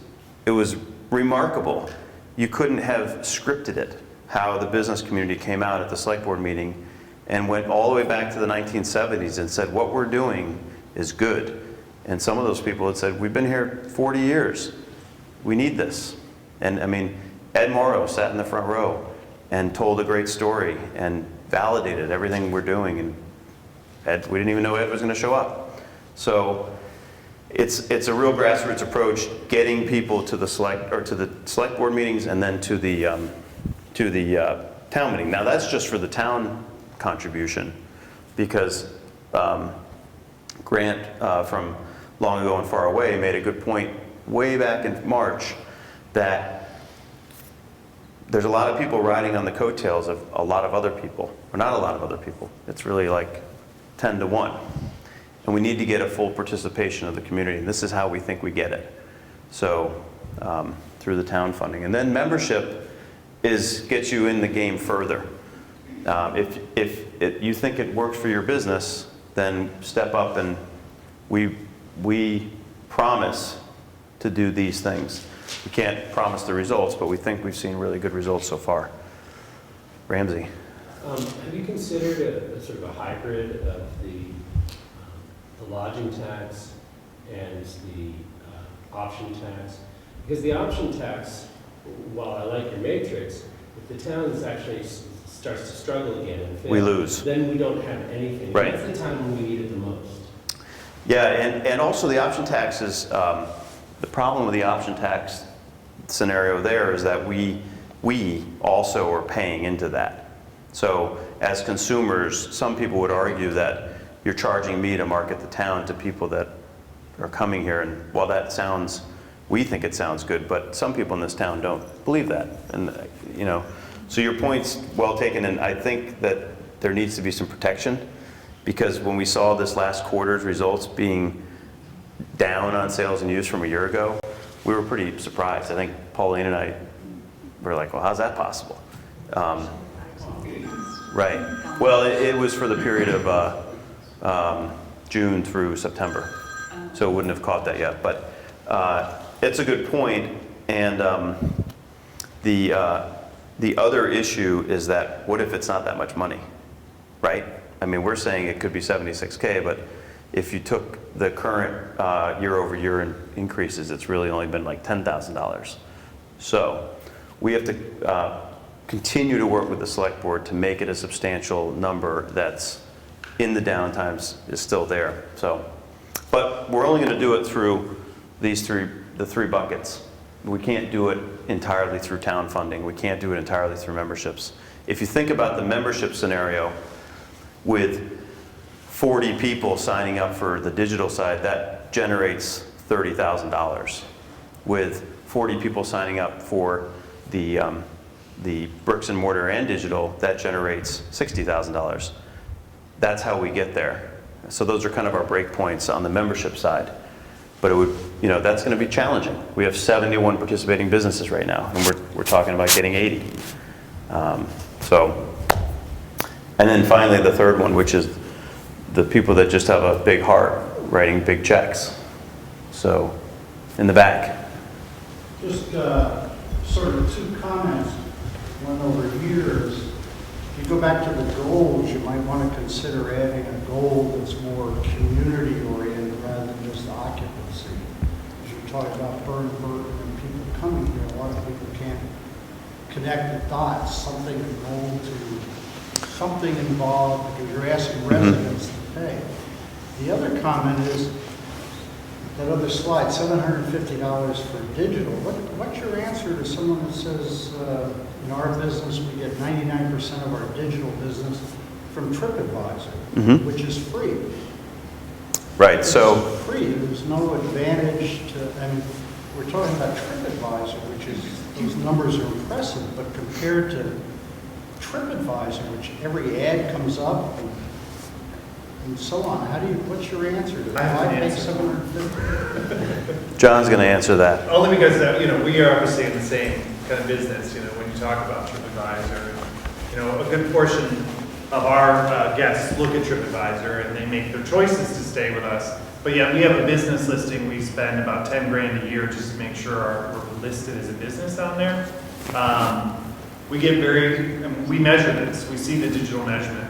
remarkable. You couldn't have scripted it, how the business community came out at the select board meeting and went all the way back to the 1970s and said, what we're doing is good. And some of those people had said, we've been here 40 years. We need this. And I mean, Ed Morrow sat in the front row and told a great story and validated everything we're doing. And Ed, we didn't even know Ed was going to show up. So it's a real grassroots approach, getting people to the select board meetings and then to the town meeting. Now that's just for the town contribution, because Grant from Long Ago and Far Away made a good point way back in March that there's a lot of people riding on the coattails of a lot of other people, or not a lot of other people. It's really like 10 to 1. And we need to get a full participation of the community, and this is how we think we get it. So, through the town funding. And then membership gets you in the game further. If you think it works for your business, then step up, and we promise to do these things. We can't promise the results, but we think we've seen really good results so far. Ramsey. Have you considered a sort of a hybrid of the lodging tax and the option tax? Because the option tax, while I like your matrix, if the town actually starts to struggle again and fail, We lose. then we don't have anything. Right. That's the time when we need it the most. Yeah, and also the option tax is, the problem with the option tax scenario there is that we also are paying into that. So as consumers, some people would argue that you're charging me to market the town to people that are coming here, and while that sounds, we think it sounds good, but some people in this town don't believe that. And, so your point's well taken, and I think that there needs to be some protection, because when we saw this last quarter's results being down on sales and use from a year ago, we were pretty surprised. I think Pauline and I were like, well, how's that possible? Right. Well, it was for the period of June through September, so it wouldn't have caught that yet. But it's a good point, and the other issue is that what if it's not that much money, right? I mean, we're saying it could be 76K, but if you took the current year-over-year increases, it's really only been like $10,000. So we have to continue to work with the select board to make it a substantial number that's in the downtimes is still there. So, but we're only going to do it through the three buckets. We can't do it entirely through town funding. We can't do it entirely through memberships. If you think about the membership scenario with 40 people signing up for the digital side, that generates $30,000. With 40 people signing up for the bricks and mortar and digital, that generates $60,000. That's how we get there. So those are kind of our break points on the membership side. But it would, that's going to be challenging. We have 71 participating businesses right now, and we're talking about getting 80. And then finally the third one, which is the people that just have a big heart writing big checks. So, in the back. Just sort of two comments, one over years. If you go back to the goals, you might want to consider adding a goal that's more community-oriented rather than just occupancy. As you talk about burn burden and people coming here, a lot of people can't connect the dots, something involved, because you're asking residents to pay. The other comment is, that other slide, $750 for digital. What's your answer to someone that says, in our business, we get 99% of our digital business from TripAdvisor, which is free? Right, so. It's free, there's no advantage to, and we're talking about TripAdvisor, which is, those numbers are impressive, but compared to TripAdvisor, which every ad comes up and so on, what's your answer to that? I have an Why pay answer. $750? John's going to answer that. Only because, we are obviously in the same kind of business, when you talk about TripAdvisor, a good portion of our guests look at TripAdvisor and they make their choices to stay with us. But yeah, we have a business listing. We spend about 10 grand a year just to make sure we're listed as a business on there. We get we measure this. We see the digital measurement.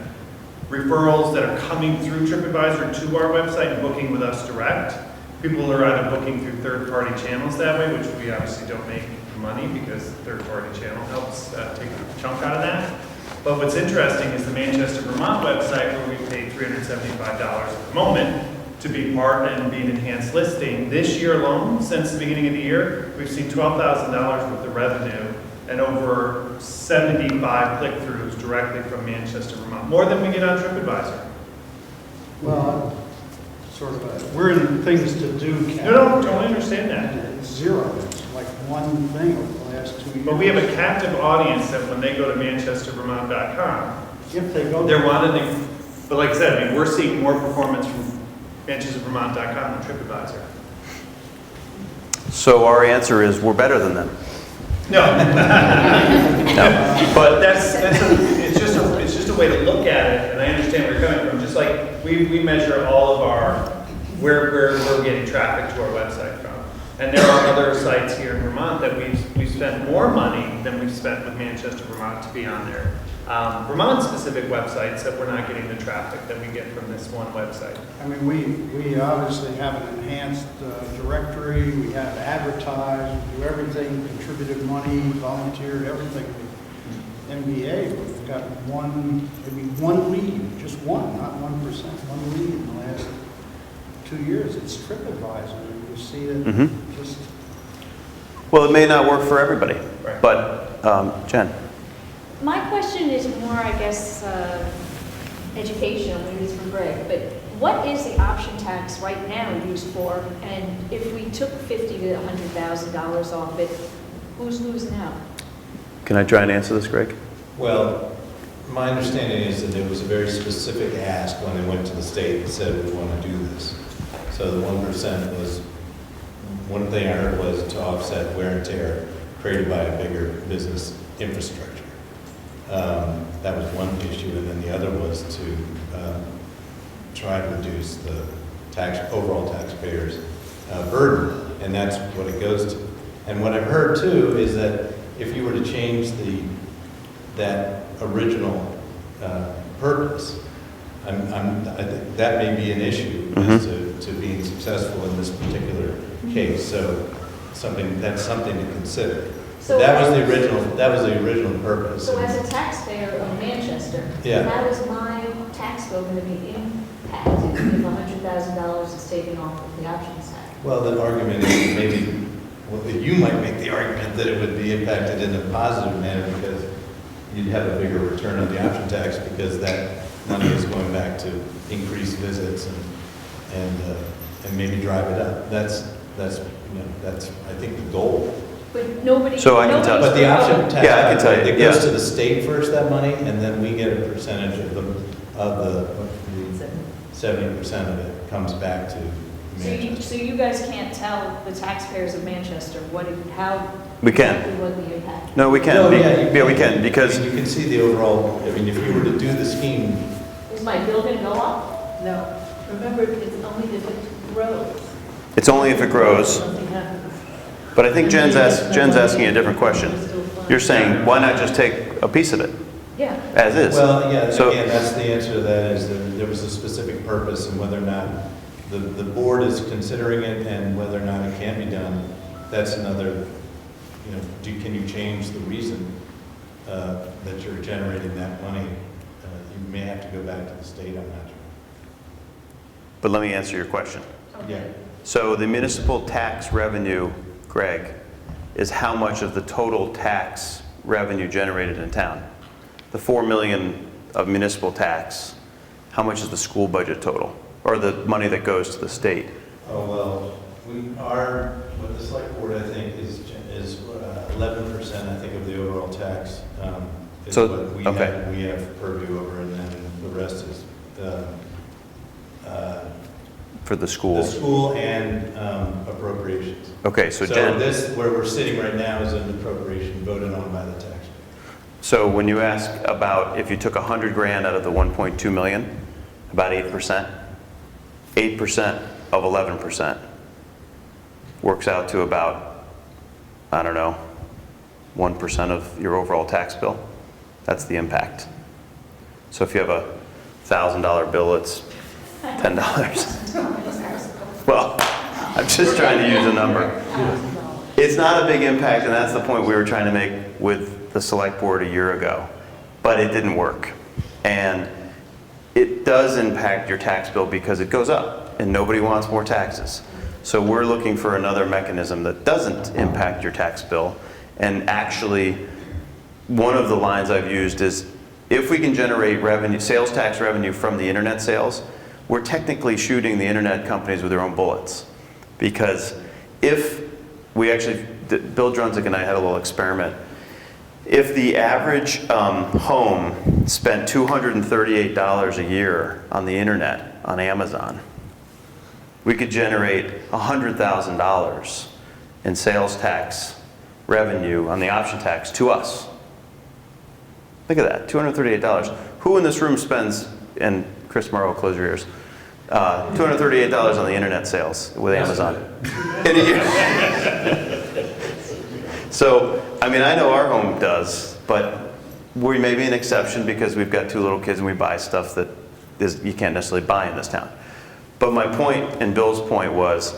Referrals that are coming through TripAdvisor to our website and booking with us direct. People are either booking through third-party channels that way, which we obviously don't make money because the third-party channel helps take a chunk out of that. But what's interesting is the Manchester, Vermont website, where we pay $375 at the moment to be part and be an enhanced listing. This year alone, since the beginning of the year, we've seen $12,000 worth of revenue and over 75 click-throughs directly from Manchester, Vermont, more than we get on TripAdvisor. Well, we're in things to do category. No, totally understand that. And it's zero. It's like like one thing over the last 2 years. But we have a captive audience that when they go to manchestervermont.com, If they go. they're wanting, but like I said, I mean, we're seeing more performance from manchestervermont.com than TripAdvisor. So our answer is we're better than them. No. No, But it's just a way to look at it, and I understand where you're coming from. Just like we measure all of our, where we're getting traffic to our website from. And there are other sites here in Vermont that we've spent more money than we've spent with Manchester, Vermont to be on there. Vermont-specific websites that we're not getting the traffic that we get from this one website. I mean, we obviously have an enhanced directory, we have advertised, we do everything, contributed money, volunteered, everything. MBA, we've got maybe one lead, just one, not 1%, one lead in the last 2 years. It's TripAdvisor, you see it just. well, it may not work for everybody, Right. but Jen? My question is more, I guess, educational, maybe it's from Greg, but what is the option tax right now used for? And if we took $50,000 to $100,000 off it, who's losing out? Can I try and answer this, Greg? Well, my understanding is that it was a very specific ask when they went to the state and said, we want to do this. So the 1% was, one thing I heard was to offset wear and tear created by a bigger business infrastructure. That was one issue, and then the other was to try to reduce the overall taxpayers' burden, and that's what it goes to. And what I've heard too is that if you were to change that original purpose, I think that may be an issue as to being successful in this particular case. So that's something to consider. So That was the original purpose. So as a taxpayer of Manchester, Yeah. how is my tax bill going to be impacted if $100,000 is taken off of the options tax? Well, the argument is maybe, well, you might make the argument that it would be impacted in a positive manner because you'd have a bigger return on the option tax because that money is going back to increase visits and maybe drive it up. That's I think the goal. But nobody. So I can tell- But the option tax, Yeah, I can tell you, it goes yeah. to the state first, that money, and then we get a percentage of the 70% of it comes back to Manchester. So you guys can't tell the taxpayers of Manchester how. We can. Exactly what the impact. No, we can. No, yeah, We can, because I mean, you can see the overall, I mean, if you were to do the scheme, Is my bill going to go up? No, remember, it's only if it grows. it's only if it grows. Something happens. But I think Jen's asking a different question. You're saying, why not just take a piece of it, Yeah. as is? well, yeah, So- again, that's the answer to that, is that there was a specific purpose, and whether or not the board is considering it, and whether or not it can be done, that's another, can you change the reason that you're generating that money? You may have to go back to the state, I'm not sure. But let me answer your question. Yeah. So the municipal tax revenue, Greg, is how much of the total tax revenue generated in town? The 4 million of municipal tax, how much is the school budget total? Or the money that goes to the state? Oh, well, what the select board, I think, is 11%, I think, of the overall tax. Is So, what okay. we have purview over, and then the rest is For the the school? school and appropriations. Okay, so So Jen, this, where we're sitting right now, is an appropriation voted on by the taxpayer. so when you ask about if you took 100 grand out of the 1.2 million, about 8%, 8% of 11% works out to about, I don't know, 1% of your overall tax bill. That's the impact. So if you have a $1,000 bill, it's $10. Well, I'm just trying to use a number. It's not a big impact, and that's the point we were trying to make with the select board a year ago, but it didn't work. And it does impact your tax bill because it goes up, and nobody wants more taxes. So we're looking for another mechanism that doesn't impact your tax bill. And actually, one of the lines I've used is, if we can generate revenue, sales tax revenue from the internet sales, we're technically shooting the internet companies with their own bullets. Because if we actually, Bill Drunzik and I had a little experiment. If the average home spent $238 a year on the internet, on Amazon, we could generate $100,000 in sales tax revenue on the option tax to us. Think of that, $238. Who in this room spends, and Chris Morrow, close your ears, $238 on the internet sales with Amazon in a year? So, I mean, I know our home does, but we may be an exception because we've got 2 little kids and we buy stuff that you can't necessarily buy in this town. But my point and Bill's point was,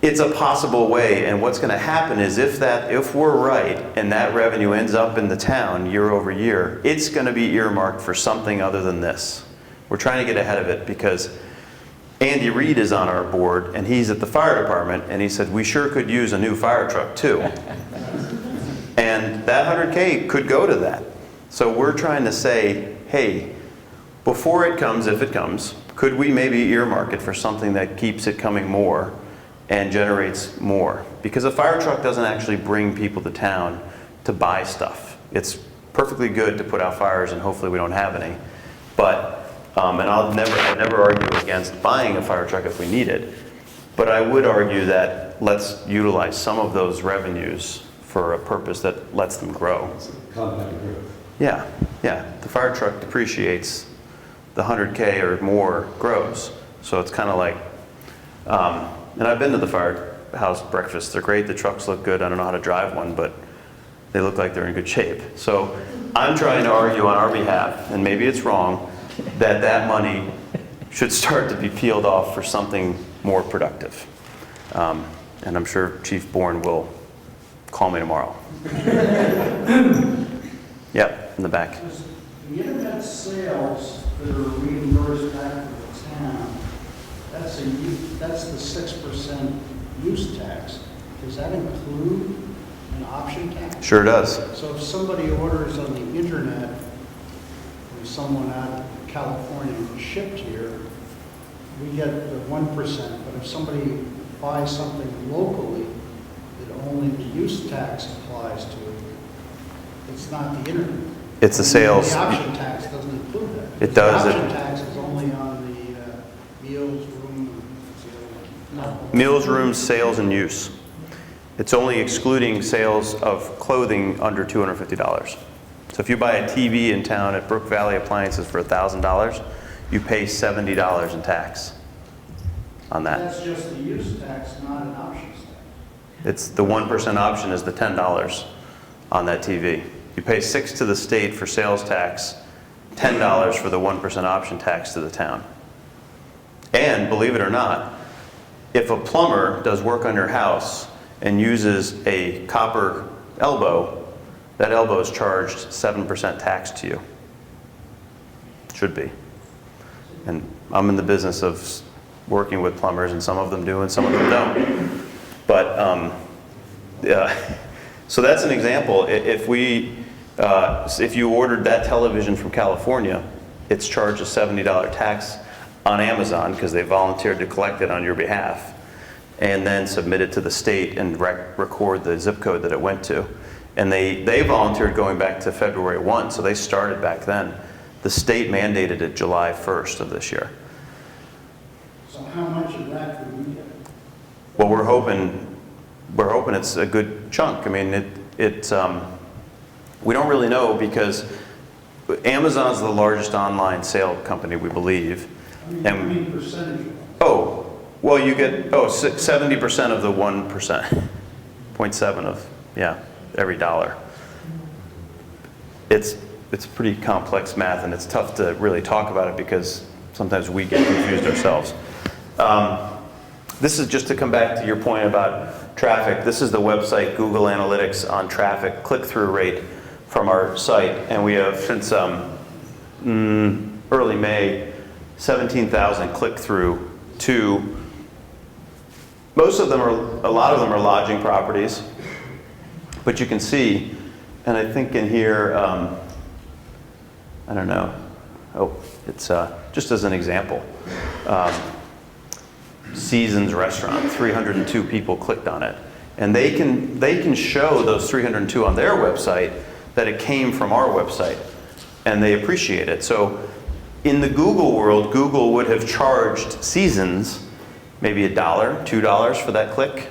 it's a possible way, and what's going to happen is if we're right and that revenue ends up in the town year over year, it's going to be earmarked for something other than this. We're trying to get ahead of it because Andy Reid is on our board and he's at the fire department and he said, we sure could use a new fire truck too. And that 100K could go to that. So we're trying to say, hey, before it comes, if it comes, could we maybe earmark it for something that keeps it coming more and generates more? Because a fire truck doesn't actually bring people to town to buy stuff. It's perfectly good to put out fires and hopefully we don't have any. But, and I'd never argue against buying a fire truck if we need it. But I would argue that let's utilize some of those revenues for a purpose that lets them grow. Compounding growth. Yeah, yeah. The fire truck depreciates, the 100K or more grows. So it's kind of like, and I've been to the firehouse breakfasts. They're great. The trucks look good. I don't know how to drive one, but they look like they're in good shape. So I'm trying to argue on our behalf, and maybe it's wrong, that that money should start to be peeled off for something more productive. And I'm sure Chief Bourne will call me tomorrow. Yep, in the back. The internet sales that are reimbursed back to the town, that's the 6% use tax. Does that include an option tax? Sure does. So if somebody orders on the internet from someone out of California and shipped here, we get the 1%. But if somebody buys something locally, that only the use tax applies to it, it's not the internet. It's the sales. The option tax doesn't include that. It does. The option tax is only on the meals, room, Meals, rooms, sales, and use. It's only excluding sales of clothing under $250. So if you buy a TV in town at Brook Valley Appliances for $1,000, you pay $70 in tax on that. That's just the use tax, not an option tax. It's the 1% option is the $10 on that TV. You pay $6 to the state for sales tax, $10 for the 1% option tax to the town. And believe it or not, if a plumber does work on your house and uses a copper elbow, that elbow is charged 7% tax to you. Should be. And I'm in the business of working with plumbers, and some of them do and some of them don't. But so that's an example. If you ordered that television from California, it's charged a $70 tax on Amazon because they volunteered to collect it on your behalf, and then submit it to the state and record the zip code that it went to. And they volunteered going back to February 1, so they started back then. The state mandated it July 1st of this year. So how much of that could we get? Well, we're hoping it's a good chunk. I mean, we don't really know because Amazon's the largest online sale company, we believe. I mean percentage. Oh, well, you get 70% of the 1%, 0.7 of, yeah, every dollar. It's pretty complex math, and it's tough to really talk about it because sometimes we get confused ourselves. This is just to come back to your point about traffic. This is the website Google Analytics on traffic click-through rate from our site, and we have since early May 17,000 click-through to a lot of them are lodging properties, but you can see, and I think in here, I don't know, it's just as an example, Seasons Restaurant, 302 people clicked on it. And they can show those 302 on their website that it came from our website, and they appreciate it. So in the Google world, Google would have charged Seasons maybe $1, $2 for that click.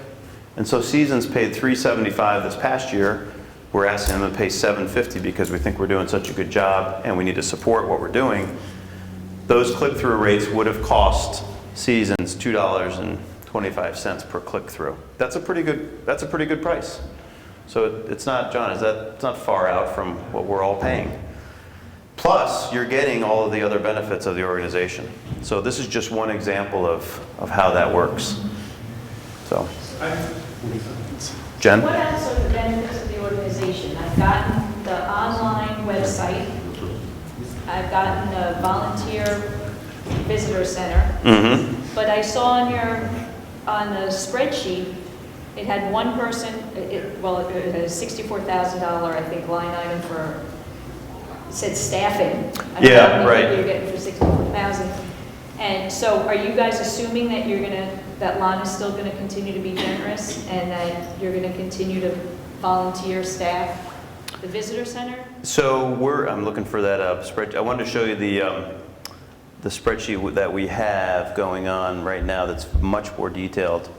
And so Seasons paid $3.75 this past year. We're asking them to pay $7.50 because we think we're doing such a good job and we need to support what we're doing. Those click-through rates would have cost Seasons $2.25 per click-through. That's a pretty good price. So it's not, John, it's not far out from what we're all paying. Plus, you're getting all of the other benefits of the organization. So this is just one example of how that works. So, Jen? What else are the benefits of the organization? I've gotten the online website. I've gotten the volunteer visitor center. Mm-hmm. But I saw on the spreadsheet, it had one person, it had a $64,000, I think, line item for, it said staffing. I don't know Yeah, how many right. people you're getting for $64,000. And so are you guys assuming that that Lon is still gonna continue to be generous and that you're gonna continue to volunteer staff the visitor center? So I'm looking for that spreadsheet. I wanted to show you the spreadsheet that we have going on right now that's much more detailed.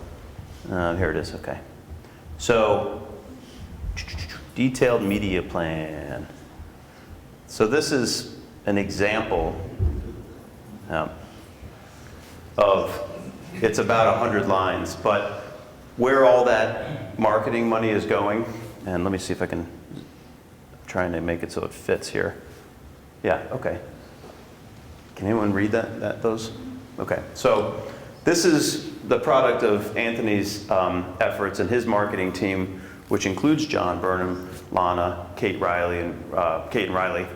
Here it is, okay. So, detailed media plan. So this is an example of, it's about 100 lines, but where all that marketing money is going, and let me see if I can, I'm trying to make it so it fits here. Yeah, okay. Can anyone read those? Okay, so this is the product of Anthony's efforts and his marketing team, which includes John Burnham, Lana, Kate and Riley.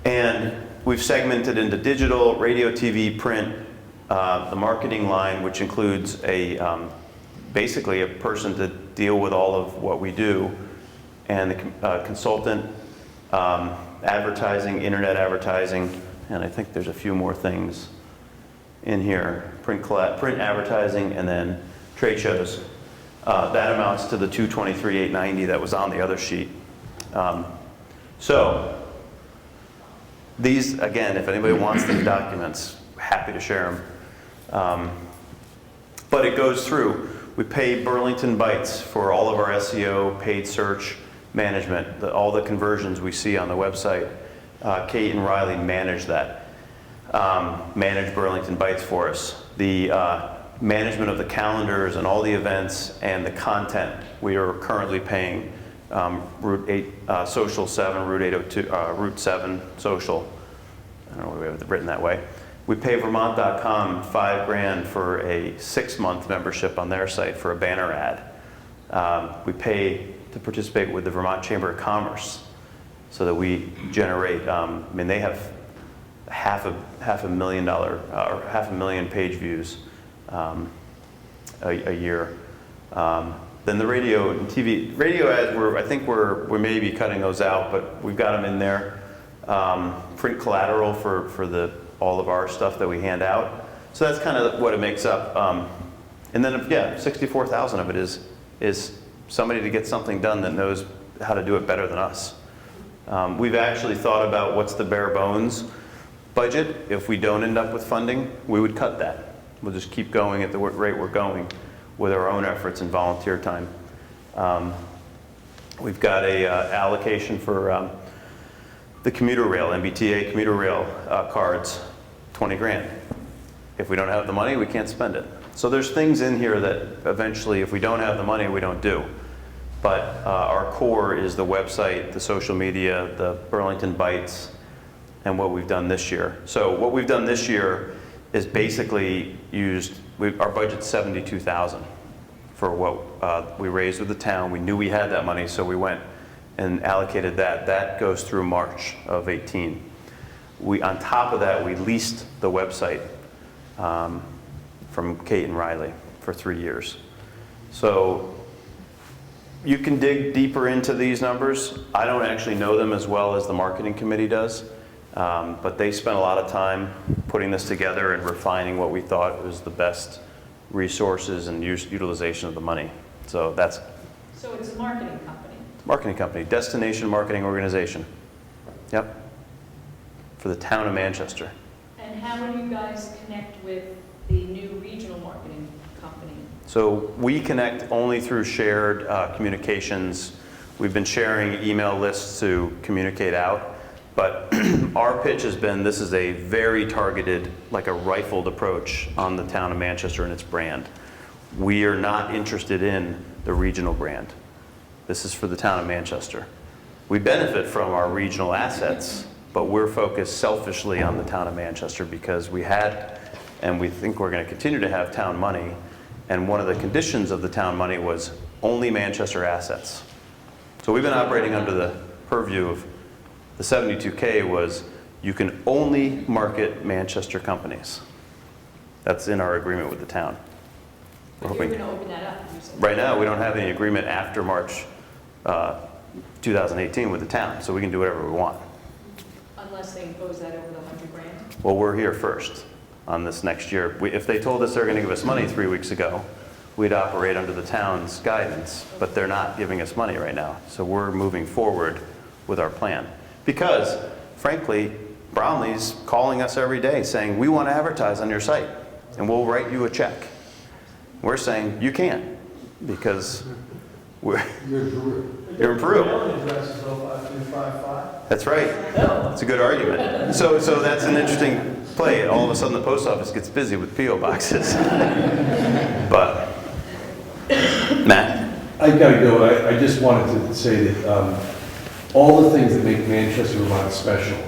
And we've segmented into digital, radio, TV, print, the marketing line, which includes basically a person to deal with all of what we do, and the consultant, advertising, internet advertising, and I think there's a few more things in here, print advertising, and then trade shows. That amounts to the $223,890 that was on the other sheet. So these, again, if anybody wants these documents, happy to share them. But it goes through. We pay Burlington Bytes for all of our SEO, paid search management, all the conversions we see on the website. Kate and Riley manage that. Manage Burlington Bytes for us. The management of the calendars and all the events and the content we are currently paying Route 8 Social 7, Route 802, Route 7 Social. I don't know why we have it written that way. We pay Vermont.com $5,000 for a 6-month membership on their site for a banner ad. We pay to participate with the Vermont Chamber of Commerce so that we generate. I mean, they have half a million page views a year. Then the radio and TV ads, I think we may be cutting those out, but we've got them in there. Print collateral for all of our stuff that we hand out. So that's kind of what it makes up. And then, yeah, 64,000 of it is somebody to get something done that knows how to do it better than us. We've actually thought about what's the bare bones budget. If we don't end up with funding, we would cut that. We'll just keep going at the rate we're going with our own efforts and volunteer time. We've got a allocation for the commuter rail, MBTA commuter rail cards, $20,000. If we don't have the money, we can't spend it. So there's things in here that eventually, if we don't have the money, we don't do. But our core is the website, the social media, the Burlington Bytes, and what we've done this year. So what we've done this year is basically our budget's $72,000 for what we raised with the town. We knew we had that money, so we went and allocated that. That goes through March of 18. On top of that, we leased the website from Kate and Riley for 3 years. So you can dig deeper into these numbers. I don't actually know them as well as the marketing committee does, but they spent a lot of time putting this together and refining what we thought was the best resources and utilization of the money. So that's So it's a marketing company. a marketing company, destination marketing organization. Yep. For the town of Manchester. And how do you guys connect with the new regional marketing company? So we connect only through shared communications. We've been sharing email lists to communicate out, but our pitch has been this is a very targeted, like a rifled approach on the town of Manchester and its brand. We are not interested in the regional brand. This is for the town of Manchester. We benefit from our regional assets, but we're focused selfishly on the town of Manchester because we had, and we think we're going to continue to have town money. And one of the conditions of the town money was only Manchester assets. So we've been operating under the purview of the 72K was you can only market Manchester companies. That's in our agreement with the town. We're But you're hoping. going to open that up, you said. Right now, we don't have any agreement after March 2018 with the town, so we can do whatever we want. Unless they impose that over the 100 grand? Well, we're here first on this next year. If they told us they're going to give us money 3 weeks ago, we'd operate under the town's guidance, but they're not giving us money right now. So we're moving forward with our plan. Because, frankly, Brownlee's calling us every day saying, we want to advertise on your site, and we'll write you a check. We're saying, you can't, because you're in Peru. That's right. It's a good argument. So that's an interesting play. All of a sudden, the post office gets busy with P.O. boxes. But, Matt? I gotta go. I just wanted to say that all the things that make Manchester, Vermont special,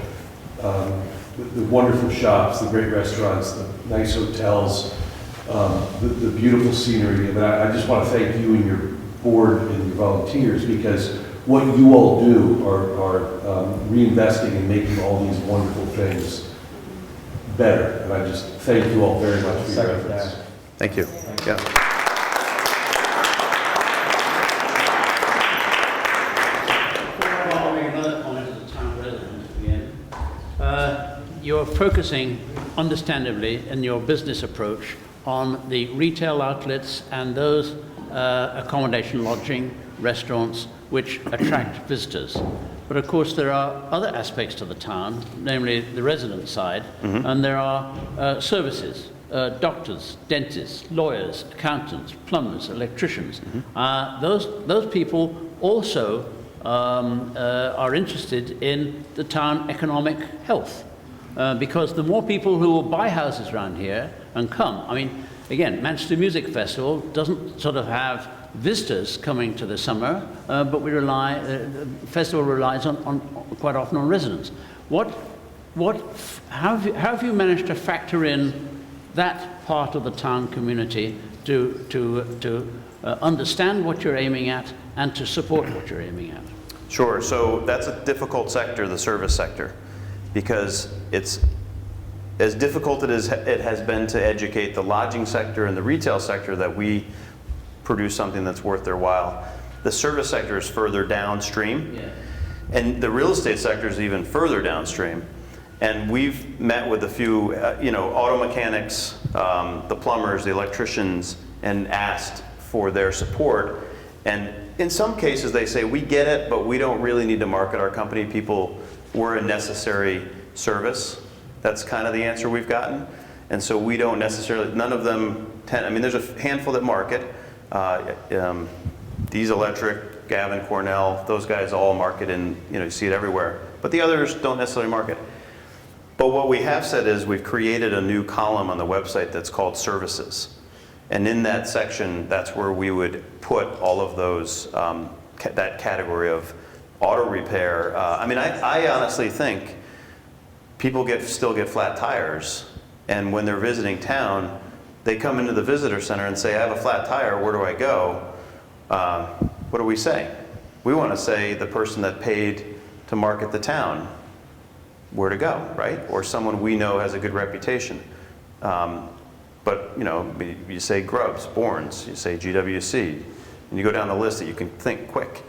the wonderful shops, the great restaurants, the nice hotels, the beautiful scenery, and I just want to thank you and your board and your volunteers because what you all do are reinvesting and making all these wonderful things better. And I just thank you all very much for your efforts. Thank you. Yeah. I'll make another comment as a town resident again. You're focusing, understandably, in your business approach on the retail outlets and those accommodation, lodging, restaurants, which attract visitors. But of course, there are other aspects to the town, namely the resident side, and there are services, doctors, dentists, lawyers, accountants, plumbers, electricians. Those people also are interested in the town economic health. Because the more people who will buy houses around here and come, I mean, again, Manchester Music Festival doesn't sort of have visitors coming to the summer, but the festival relies on quite often on residents. How have you managed to factor in that part of the town community to understand what you're aiming at and to support what you're aiming at? Sure. So that's a difficult sector, the service sector, because it's as difficult as it has been to educate the lodging sector and the retail sector that we produce something that's worth their while. The service sector is further downstream, and the real estate sector is even further downstream. And we've met with a few, auto mechanics, the plumbers, the electricians, and asked for their support. And in some cases, they say, we get it, but we don't really need to market our company. We're a necessary service. That's kind of the answer we've gotten. And so we don't necessarily, none of them there's a handful that market. Diesel Electric, Gavin, Cornell, those guys all market and you see it everywhere. But the others don't necessarily market. But what we have said is we've created a new column on the website that's called Services. And in that section, that's where we would put all of those, that category of auto repair. I honestly think people still get flat tires, and when they're visiting town, they come into the visitor center and say, I have a flat tire, where do I go? What do we say? We want to say the person that paid to market the town, where to go, right? Or someone we know has a good reputation. But you say Grubbs, Bournes, you say GWC, and you go down the list that you can think quick.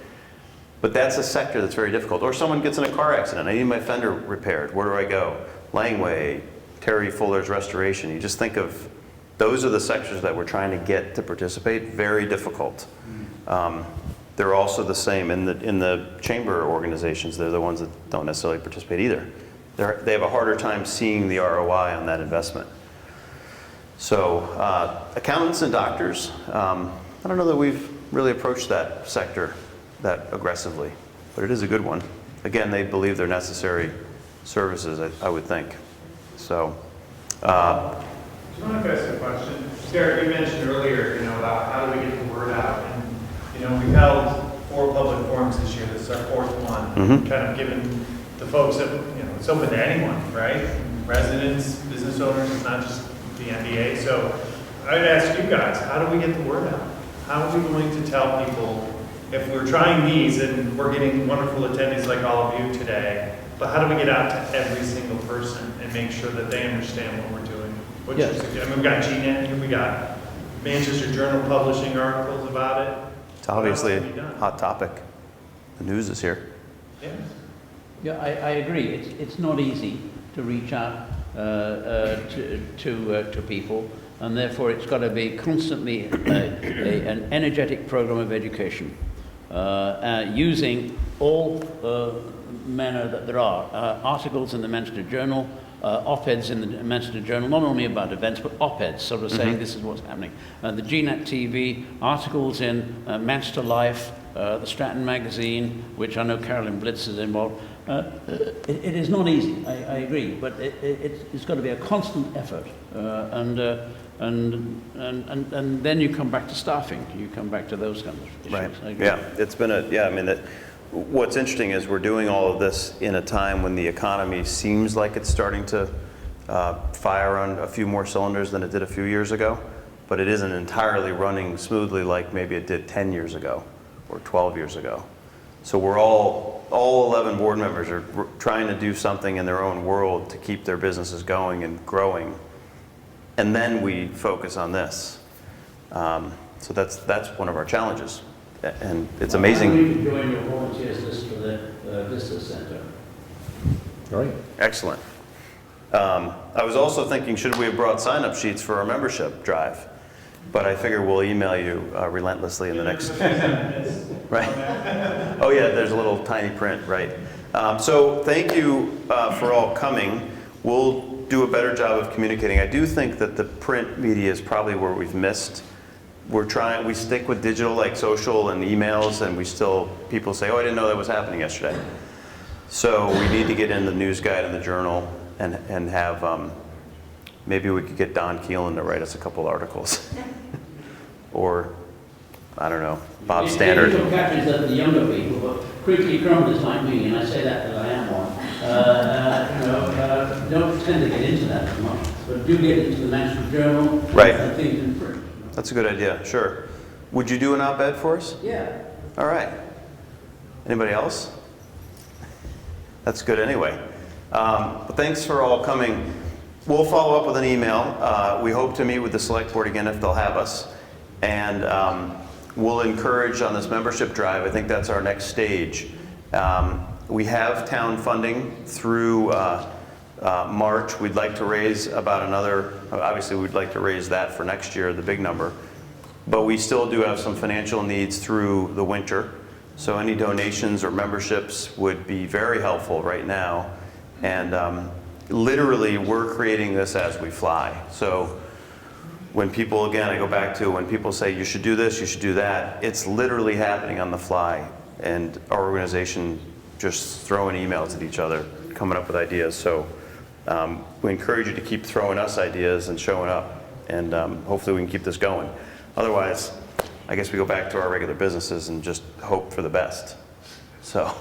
But that's a sector that's very difficult. Or someone gets in a car accident, I need my fender repaired, where do I go? Langway, Terry Fuller's Restoration. You just think of, those are the sectors that we're trying to get to participate, very difficult. They're also the same in the chamber organizations. They're the ones that don't necessarily participate either. They have a harder time seeing the ROI on that investment. So accountants and doctors, I don't know that we've really approached that sector that aggressively, but it is a good one. Again, they believe they're necessary services, I would think. So. Do you mind if I ask a question? Derek, you mentioned earlier, about how do we get the word out? And, we've held 4 public forums this year. This is our 4th one. Mm-hmm. Kind of given the folks that, it's open to anyone, right? Residents, business owners, it's not just the MBA. So I'd ask you guys, how do we get the word out? How are we going to tell people if we're trying these and we're getting wonderful attendees like all of you today, but how do we get out to every single person and make sure that they understand what we're doing? What's your suggestion? I mean, we've got GNet here, we got Manchester Journal publishing articles about it. It's obviously a hot topic. The news is here. Yeah. Yeah, I agree. It's not easy to reach out to people, and therefore it's got to be constantly an energetic program of education, using all manner that there are. Articles in the Manchester Journal, op-eds in the Manchester Journal, not only about events, but op-eds, sort of saying this is what's happening. The GNet TV, articles in Manchester Life, the Stratton Magazine, which I know Carolyn Blitz is involved. It is not easy, I agree, but it's got to be a constant effort, and then you come back to staffing, you come back to those kinds of issues. Right. Yeah, it's been I mean, what's interesting is we're doing all of this in a time when the economy seems like it's starting to fire on a few more cylinders than it did a few years ago, but it isn't entirely running smoothly like maybe it did 10 years ago or 12 years ago. So we're all 11 board members are trying to do something in their own world to keep their businesses going and growing. And then we focus on this. So that's one of our challenges. And it's amazing. We can join your volunteers list for the Vista Center. All right. Excellent. I was also thinking, should we have brought sign-up sheets for our membership drive? But I figure we'll email you relentlessly in the next. Right. Oh yeah, there's a little tiny print, right. So thank you for all coming. We'll do a better job of communicating. I do think that the print media is probably where we've missed. We stick with digital like social and emails, and people say, oh, I didn't know that was happening yesterday. So we need to get in the news guide and the journal and have, maybe we could get Don Keelan to write us a couple articles. Or, I don't know, Bob Standard. The catches that the younger people, but quickly crumblers like me, and I say that because I am one, don't tend to get into that as much, but do get into the Manchester Journal and things in print. That's a good idea, sure. Would you do an op-ed for us? Yeah. All right. Anybody else? That's good anyway. But thanks for all coming. We'll follow up with an email. We hope to meet with the select board again if they'll have us. And we'll encourage on this membership drive, I think that's our next stage. We have town funding through March. We'd like to raise about obviously we'd like to raise that for next year, the big number. But we still do have some financial needs through the winter. So any donations or memberships would be very helpful right now. And literally we're creating this as we fly. So when people, again, I go back to when people say you should do this, you should do that, it's literally happening on the fly. And our organization just throwing emails at each other, coming up with ideas. So we encourage you to keep throwing us ideas and showing up. And hopefully we can keep this going. Otherwise, I guess we go back to our regular businesses and just hope for the best. So.